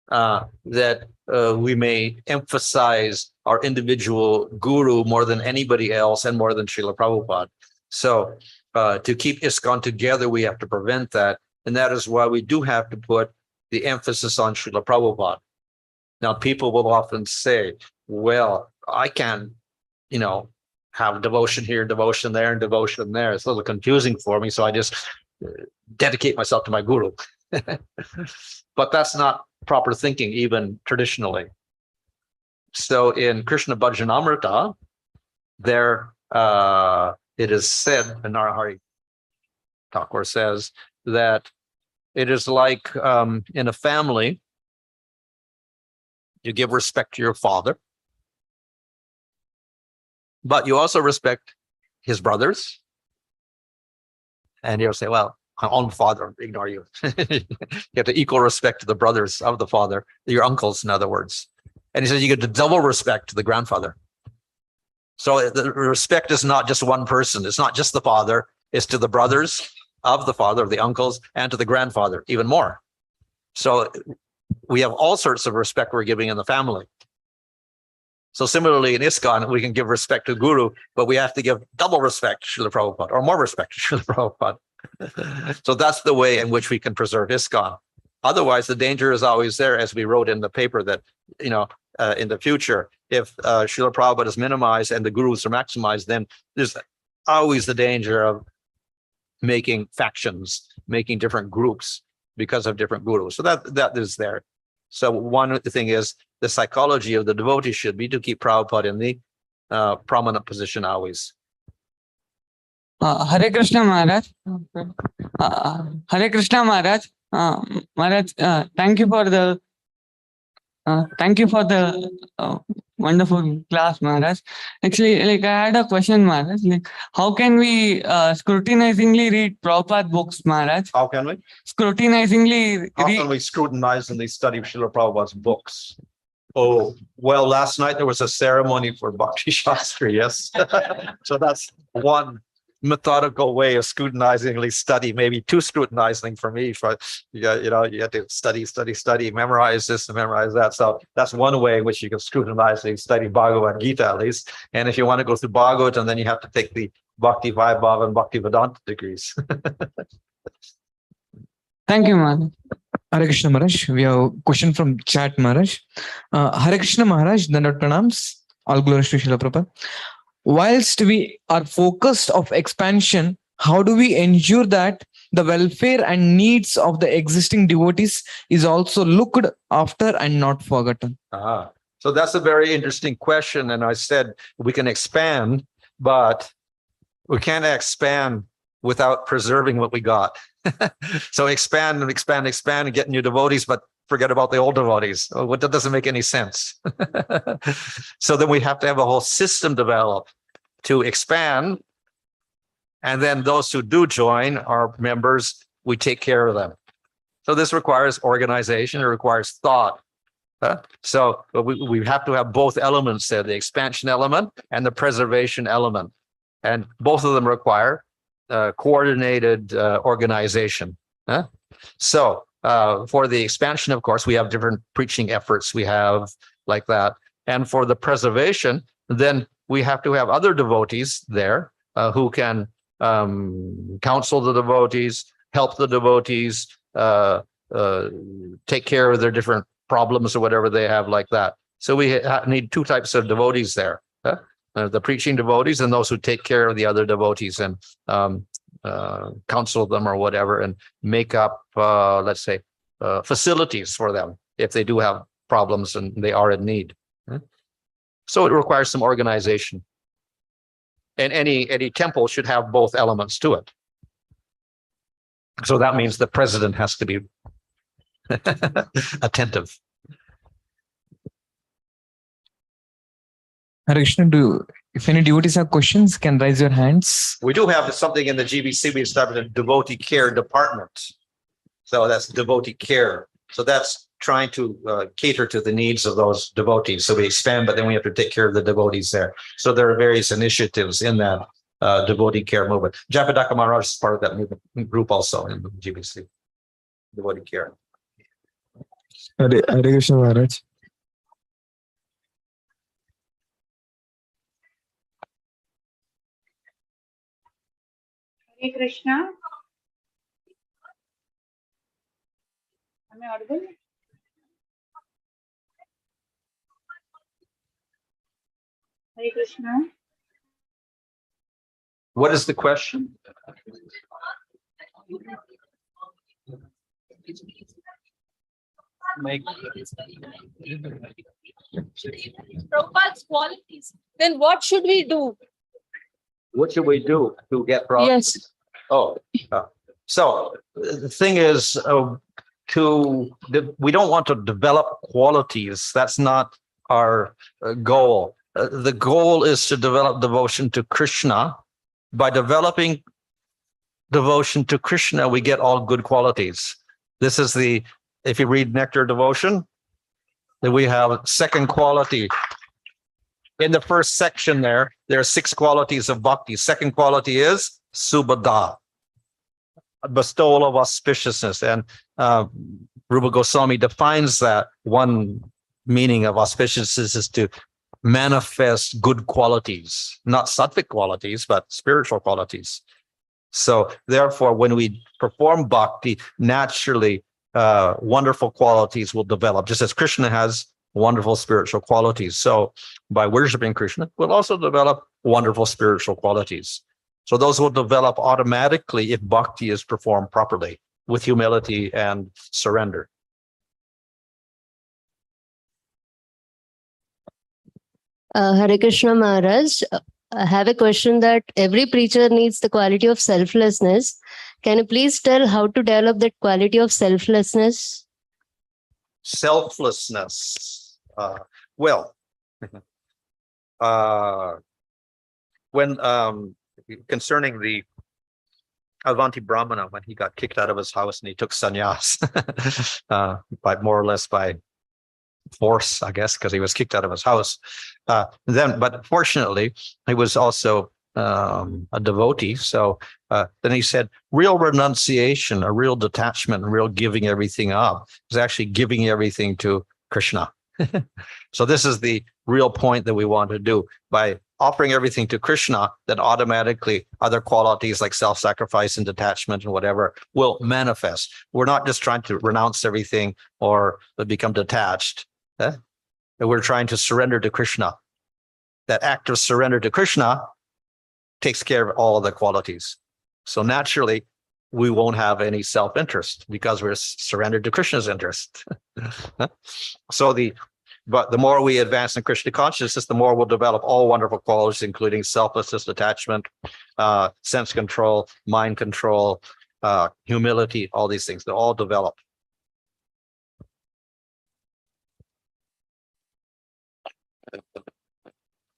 that we may emphasize our individual guru more than anybody else and more than Srila Prabhupada. So to keep Iskcon together, we have to prevent that. And that is why we do have to put the emphasis on Srila Prabhupada. Now, people will often say, well, I can't, have devotion here, devotion there, and devotion there. It's a little confusing for me. So I just dedicate myself to my guru. But that's not proper thinking, even traditionally. So in Krishna Bhajanamrita, there it is said, and Narahari Thakur says, that it is like in a family, you give respect to your father, but you also respect his brothers. And you'll say, well, my own father, ignore you. You have to equal respect to the brothers of the father, your uncles, in other words. And he says you get the double respect to the grandfather. So the respect is not just one person. It's not just the father. It's to the brothers of the father, of the uncles, and to the grandfather, even more. So we have all sorts of respect we're giving in the family. So similarly in Iskcon, we can give respect to Guru, but we have to give double respect to Srila Prabhupada, or more respect to Srila Prabhupada. So that's the way in which we can preserve Iskcon. Otherwise, the danger is always there, as we wrote in the paper, that in the future, if Srila Prabhupada is minimized and the Gurus are maximized, then there's always the danger of making factions, making different groups because of different gurus. So that is there. So one thing is the psychology of the devotee should be to keep Prabhupada in the prominent position always. Hare Krishna Maharaj. Hare Krishna Maharaj. Maharaj, thank you for the Thank you for the wonderful class, Maharaj. Actually, like I had a question, Maharaj. Like, how can we scrutinizingly read Prabhupada books, Maharaj? How can we? Scrutinizingly How read. can we scrutinizingly study Srila Prabhupada's books? Oh, well, last night there was a ceremony for Bhakti Shastri, yes. So that's one methodical way of scrutinizingly study, maybe too scrutinizing for me. You have to study, memorize this and memorize that. So that's one way in which you can scrutinizingly study Bhagavad-Gita at least. And if you want to go through Bhagavatam, then you have to take the Bhakti Vaibhava and Bhakti Vedanta degrees. Thank you, Maharaj. Hare Krishna Maharaj. We have a question from chat, Maharaj. Hare Krishna Maharaj, Dandavad Pranams. All glories to Srila Prabhupada. Whilst we are focused of expansion, how do we ensure that the welfare and needs of the existing devotees is also looked after and not forgotten? So that's a very interesting question. And I said we can expand, but we can't expand without preserving what we got. So expand and get new devotees, but forget about the old devotees. Oh, that doesn't make any sense. So then we have to have a whole system developed to expand. And then those who do join our members, we take care of them. So this requires organization, it requires thought. So we have to have both elements there, the expansion element and the preservation element. And both of them require coordinated organization. So for the expansion, of course, we have different preaching efforts we have like that. And for the preservation, then we have to have other devotees there who can counsel the devotees, help the devotees, take care of their different problems or whatever they have like that. So we need two types of devotees there. The preaching devotees and those who take care of the other devotees and counsel them or whatever and make up, let's say, facilities for them if they do have problems and they are in need. So it requires some organization. And any temple should have both elements to it. So that means the president has to be attentive. Hare Krishna, if any devotees have questions, can raise your hands. We do have something in the GBC, we established a devotee care department. So that's devotee care. So that's trying to cater to the needs of those devotees. So we expand, but then we have to take care of the devotees there. So there are various initiatives in that devotee care movement. Japadaka Maharaj is part of that movement group also in the GBC, devotee care. Hare Krishna Maharaj. Hare Krishna. Am I audible? Hare Krishna. What is the question? Prabhupada's qualities. Then what should we do? What should we do to get problems? Yes. So the thing is, we don't want to develop qualities. That's not our goal. The goal is to develop devotion to Krishna. By developing devotion to Krishna, we get all good qualities. This is if you read Nectar Devotion, then we have second quality. In the first section there are 6 qualities of bhakti. Second quality is subhada, bestowal of auspiciousness. And Rupa Goswami defines that one meaning of auspiciousness is to manifest good qualities, not sattvic qualities, but spiritual qualities. So therefore, when we perform bhakti, naturally, wonderful qualities will develop, just as Krishna has wonderful spiritual qualities. So by worshiping Krishna, we'll also develop wonderful spiritual qualities. So those will develop automatically if bhakti is performed properly with humility and surrender. Hare Krishna Maharaj, I have a question that every preacher needs the quality of selflessness. Can you please tell how to develop that quality of selflessness? selflessness. Well, when concerning the Avanti Brahmana, when he got kicked out of his house and he took sannyas, by more or less by force, I guess, because he was kicked out of his house. But fortunately, he was also a devotee. So then he said, real renunciation, a real detachment, real giving everything up is actually giving everything to Krishna. So this is the real point that we want to do. By offering everything to Krishna, then automatically other qualities like self-sacrifice and detachment and whatever will manifest. We're not just trying to renounce everything or become detached. We're trying to surrender to Krishna. That act of surrender to Krishna takes care of all of the qualities. So naturally, we won't have any self-interest because we're surrendered to Krishna's interest. But the more we advance in Krishna consciousness, the more we'll develop all wonderful qualities, including selflessness, detachment, sense control, mind control, humility, all these things. They're all developed.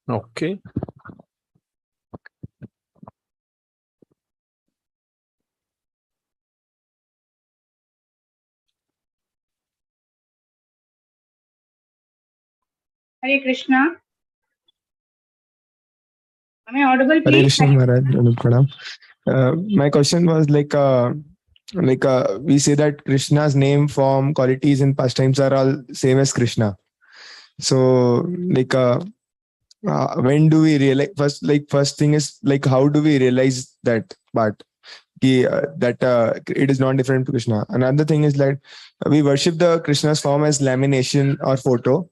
Okay. Hare Krishna. Am I audible, Hare please? Krishna Maharaj, Pranam. My question was we say that Krishna's name, form, qualities, and pastimes are all same as Krishna. So when do we realize? First thing is how do we realize that part? That it is not different to Krishna. Another thing is that we worship the Krishna's form as lamination or photo.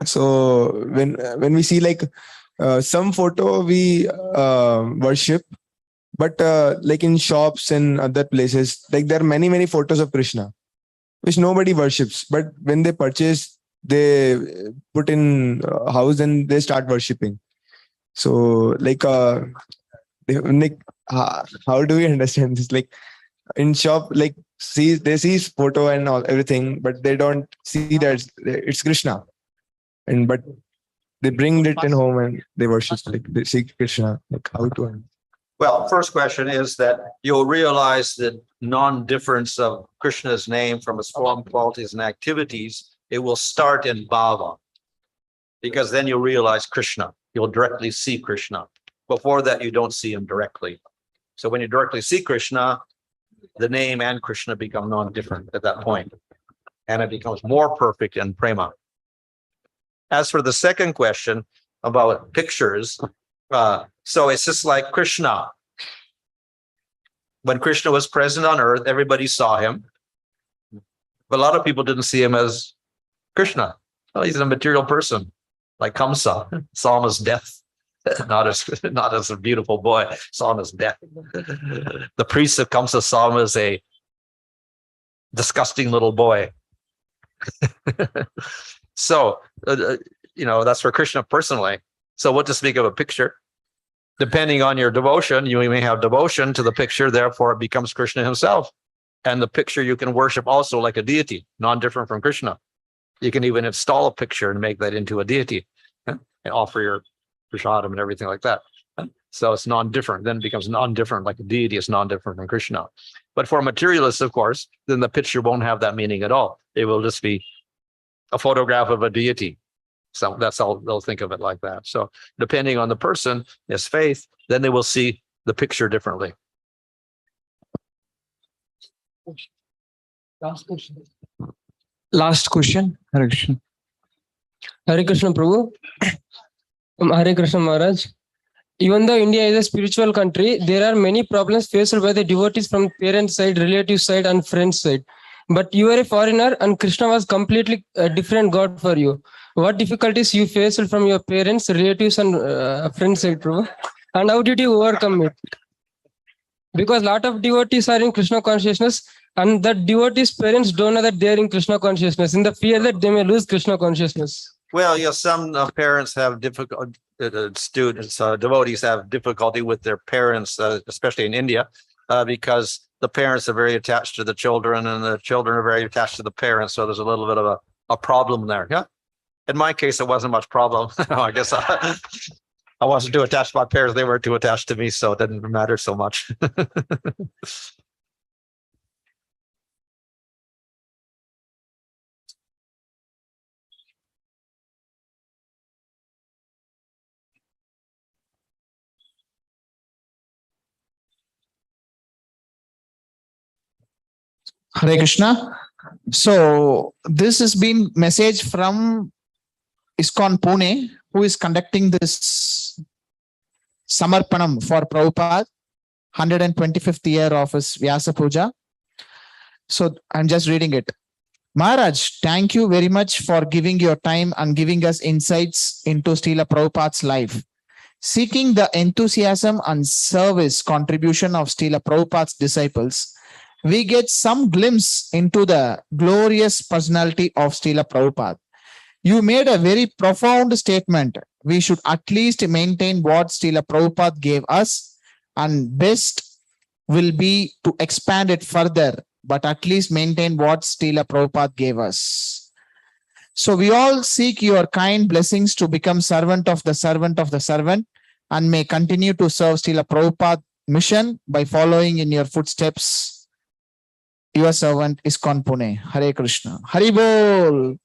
So when we see some photo we worship, but in shops and other places, there are many photos of Krishna which nobody worships, but when they purchase, they put in a house and they start worshipping. So how do we understand this? In shop, they see photo and all everything, but they don't see that it's Krishna. But they bring it in home and they worship, they see Krishna. How to? Well, first question is that you'll realize that non-difference of Krishna's name from his form, qualities, and activities, it will start in bhava, because then you'll realize Krishna. You'll directly see Krishna. Before that, you don't see him directly. So when you directly see Krishna, the name and Krishna become non-different at that point, and it becomes more perfect in prema. As for the second question about pictures, so it's just like Krishna. When Krishna was present on earth, everybody saw him. But a lot of people didn't see him as Krishna. Well, he's a material person, like Kamsa, saw him as death. Not as a beautiful boy, saw him as death. The priests of Kamsa saw him as a disgusting little boy. So, that's for Krishna personally. So what to speak of a picture? Depending on your devotion, you may have devotion to the picture, therefore it becomes Krishna himself. And the picture you can worship also like a deity, non-different from Krishna. You can even install a picture and make that into a deity and offer your prashadam and everything like that. So it's non-different, then it becomes non-different, like a deity is non-different from Krishna. But for materialists, of course, then the picture won't have that meaning at all. It will just be a photograph of a deity. So that's how they'll think of it, like that. So depending on the person, his faith, then they will see the picture differently. Last question. Hare Krishna. Hare Krishna Prabhu. Hare Krishna Maharaj. Even though India is a spiritual country, there are many problems faced by the devotees from parent side, relative side, and friend side. But you are a foreigner and Krishna was completely a different God for you. What difficulties you faced from your parents, relatives, and friend side, Prabhu? And how did you overcome it? Because a lot of devotees are in Krishna consciousness, and that devotees' parents don't know that they are in Krishna consciousness, in the fear that they may lose Krishna consciousness. Well, some parents have difficult, students, devotees have difficulty with their parents, especially in India, because the parents are very attached to the children and the children are very attached to the parents. So there's a little bit of a problem there. Yeah. In my case, it wasn't much problem. I guess I wasn't too attached to my parents. They weren't too attached to me. So it didn't matter so much. Hare Krishna. So this has been message from Iskcon Pune, who is conducting this Samarpanam for Prabhupada, 125th year of his Vyasa Puja. So I'm just reading it. Maharaj, thank you very much for giving your time and giving us insights into Srila Prabhupada's life. Seeking the enthusiasm and service contribution of Srila Prabhupada's disciples, we get some glimpse into the glorious personality of Srila Prabhupada. You made a very profound statement. We should at least maintain what Srila Prabhupada gave us, and best will be to expand it further, but at least maintain what Srila Prabhupada gave us. So we all seek your kind blessings to become servant of the servant of the servant, and may continue to serve Srila Prabhupada mission by following in your footsteps. Your servant Iskcon Pune. Hare Krishna. Hari Bol.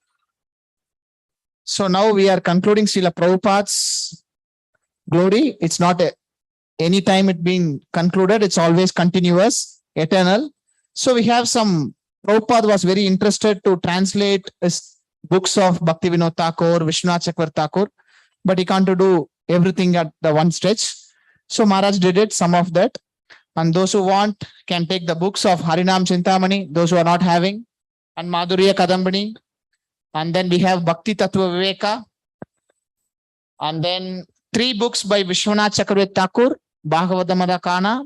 So now we are concluding Srila Prabhupada's glory. It's not any time it being concluded. It's always continuous, eternal. So we have some, Prabhupada was very interested to translate his books of Bhakti Vinod Thakur, Vishwanath Chakravarti Thakur, but he can't do everything at the one stretch. So Maharaj did it, some of that. And those who want can take the books of Harinam Chintamani, those who are not having, and Madhurya Kadambini. And then we have Bhakti Tattva Viveka. And then 3 books by Vishwanath Chakravarti Thakur, Bhagavad-Gita Kana,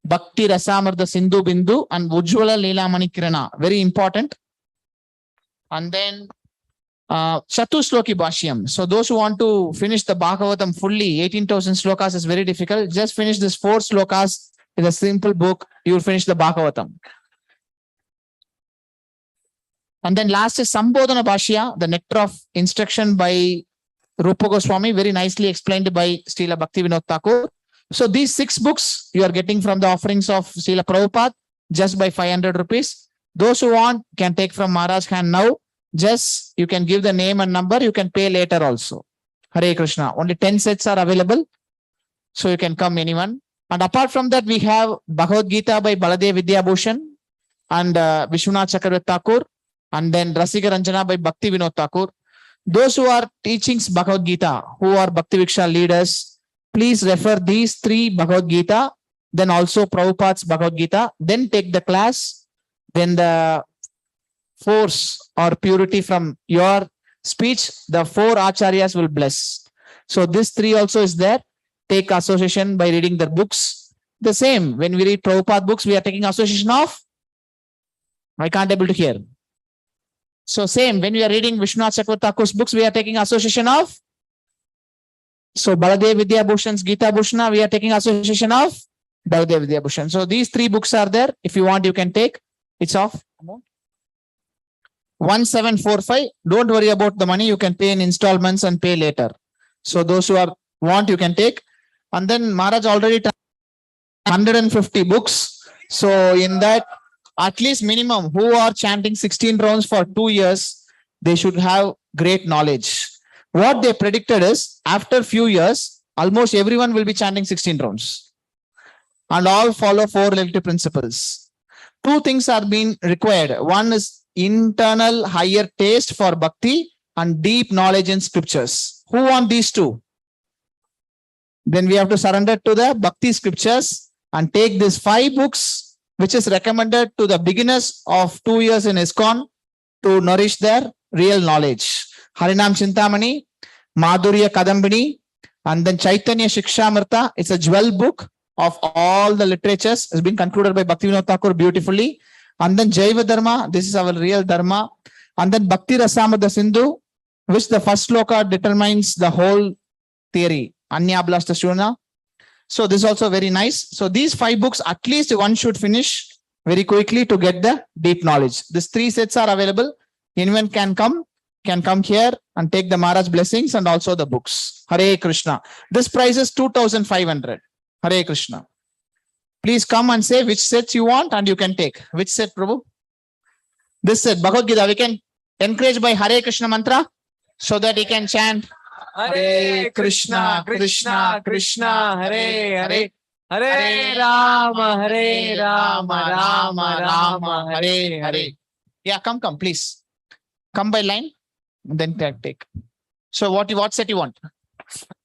Bhakti Rasamartha Sindhu Bindu, and Ujjwala Leela Mani Kirana. Very important. And then Chatusloki Bhashyam. So those who want to finish the Bhagavatam fully, 18,000 slokas is very difficult. Just finish this 4 slokas. In a simple book, you will finish the Bhagavatam. And then last is Sambodhana Bhashya, the nectar of instruction by Rupa Goswami, very nicely explained by Srila Bhakti Vinod Thakur. So these 6 books you are getting from the offerings of Srila Prabhupada just by 500 rupees. Those who want can take from Maharaj hand now. Just you can give the name and number. You can pay later also. Hare Krishna. Only 10 sets are available. So you can come anyone. And apart from that, we have Bhagavad-Gita by Baladeva Vidya Bhushan and Vishwanath Chakravarti Thakur, and then Rasika Ranjana by Bhakti Vinod Thakur. Those who are teaching Bhagavad-Gita, who are Bhakti Viksha leaders, please refer these 3 Bhagavad-Gita, then also Prabhupada's Bhagavad-Gita, then take the class, then the force or purity from your speech, the 4 Acharyas will bless. So this 3 also is there. Take association by reading their books. The same, when we read Prabhupada books, we are taking association of, I can't able to hear. So same, when we are reading Vishwanath Chakravarti Thakur's books, we are taking association of. So Baladeva Vidya Bhushan's Gita Bhushana, we are taking association of Baladeva Vidya Bhushan. So these 3 books are there. If you want, you can take. It's off. 1745. Don't worry about the money. You can pay in installments and pay later. So those who want, you can take. And then Maharaj already 150 books. So in that, at least minimum, who are chanting 16 rounds for 2 years, they should have great knowledge. What they predicted is, after few years, almost everyone will be chanting 16 rounds. And all follow 4 relative principles. 2 things are being required. One is internal higher taste for bhakti and deep knowledge in scriptures. Who want these 2? Then we have to surrender to the Bhakti scriptures and take these 5 books, which is recommended to the beginners of 2 years in Iskcon to nourish their real knowledge. Harinam Chintamani, Madhurya Kadambini, and then Chaitanya Shikshamrta. It's a jewel book of all the literatures. It's been concluded by Bhakti Vinod Thakur beautifully. And then Jaiva Dharma. This is our real Dharma. And then Bhakti Rasamartha Sindhu, which the first sloka determines the whole theory. Anya Blasta Shuna. So this is also very nice. So these 5 books, at least one should finish very quickly to get the deep knowledge. These 3 sets are available. Anyone can come here and take the Maharaj blessings and also the books. Hare Krishna. This price is 2,500. Hare Krishna. Please come and say which sets you want and you can take. Which set, Prabhu? This set, Bhagavad-Gita. We can encourage by Hare Krishna mantra so that he can chant Hare Krishna, Krishna, Krishna, Hare Hare. Hare Rama, Rama, Rama, Hare Hare. Yeah, come, please. Come by line, then take. So what set you want?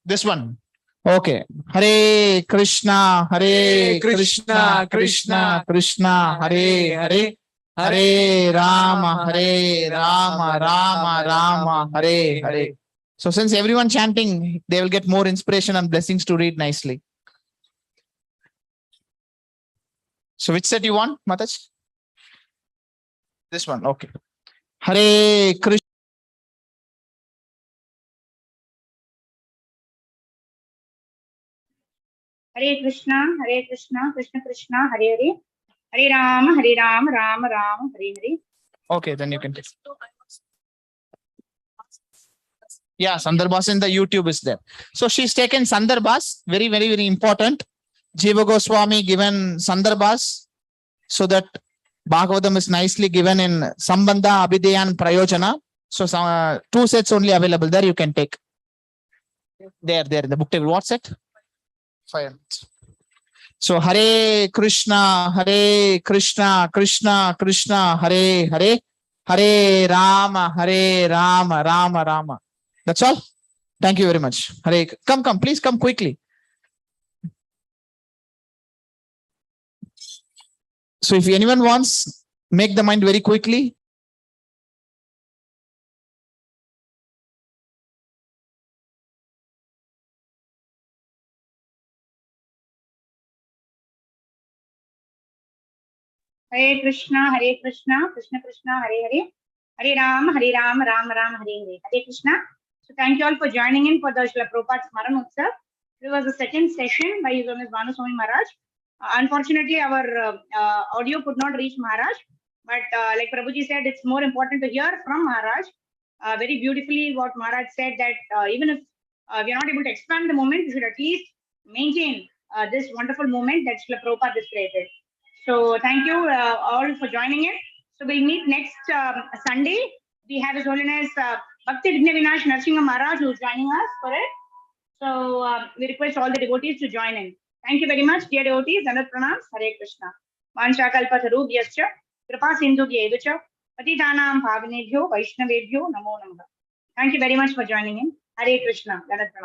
This one. Okay. Hare Krishna, Krishna, Krishna, Hare Hare. Hare Rama, Rama, Hare Hare. So since everyone chanting, they will get more inspiration and blessings to read nicely. So which set you want, Mataj? This one, okay. Hare Krishna. Hare Krishna, Krishna Krishna, Hare Hare. Hare Rama, Rama, Hare Hare. Okay, then you can take. Yeah, Sandarbhas in the YouTube is there. So she's taken Sandarbhas, very, very, very important. Jiva Goswami given Sandarbhas so that Bhagavatam is nicely given in Sambandha, Abhidheya and Prayojana. So 2 sets only available there, you can take. There in the book table. What set? 5. So Hare Krishna, Krishna, Krishna, Hare Hare. Hare Rama, Rama. That's all. Thank you very much. Hare, come, please come quickly. So if anyone wants, make the mind very quickly. Hare Krishna, Krishna, Krishna, Hare Hare. Hare Rama, Rama, Hare Hare. Hare Krishna. So thank you all for joining in for the Srila Prabhupada Smaranotsav. This was the second session by His Holiness Bhanu Swami Maharaj. Unfortunately, our audio could not reach Maharaj, but like Prabhuji said, it's more important to hear from Maharaj. Very beautifully, what Maharaj said that even if we are not able to expand the moment, we should at least maintain this wonderful moment that Srila Prabhupada has created. So thank you all for joining in. So we'll meet next Sunday. We have His Holiness Bhakti Vigna Vinash Narsingha Maharaj who is joining us for it. So we request all the devotees to join in. Thank you very much, dear devotees. Anat pranams. Hare Krishna. Vansha kalpatarubyascha kripa sindhubhyevacha patitanam pavanebhyo vaishnavebhyo namo namaha. Thank you very much for joining in. Hare Krishna. Anat pranams.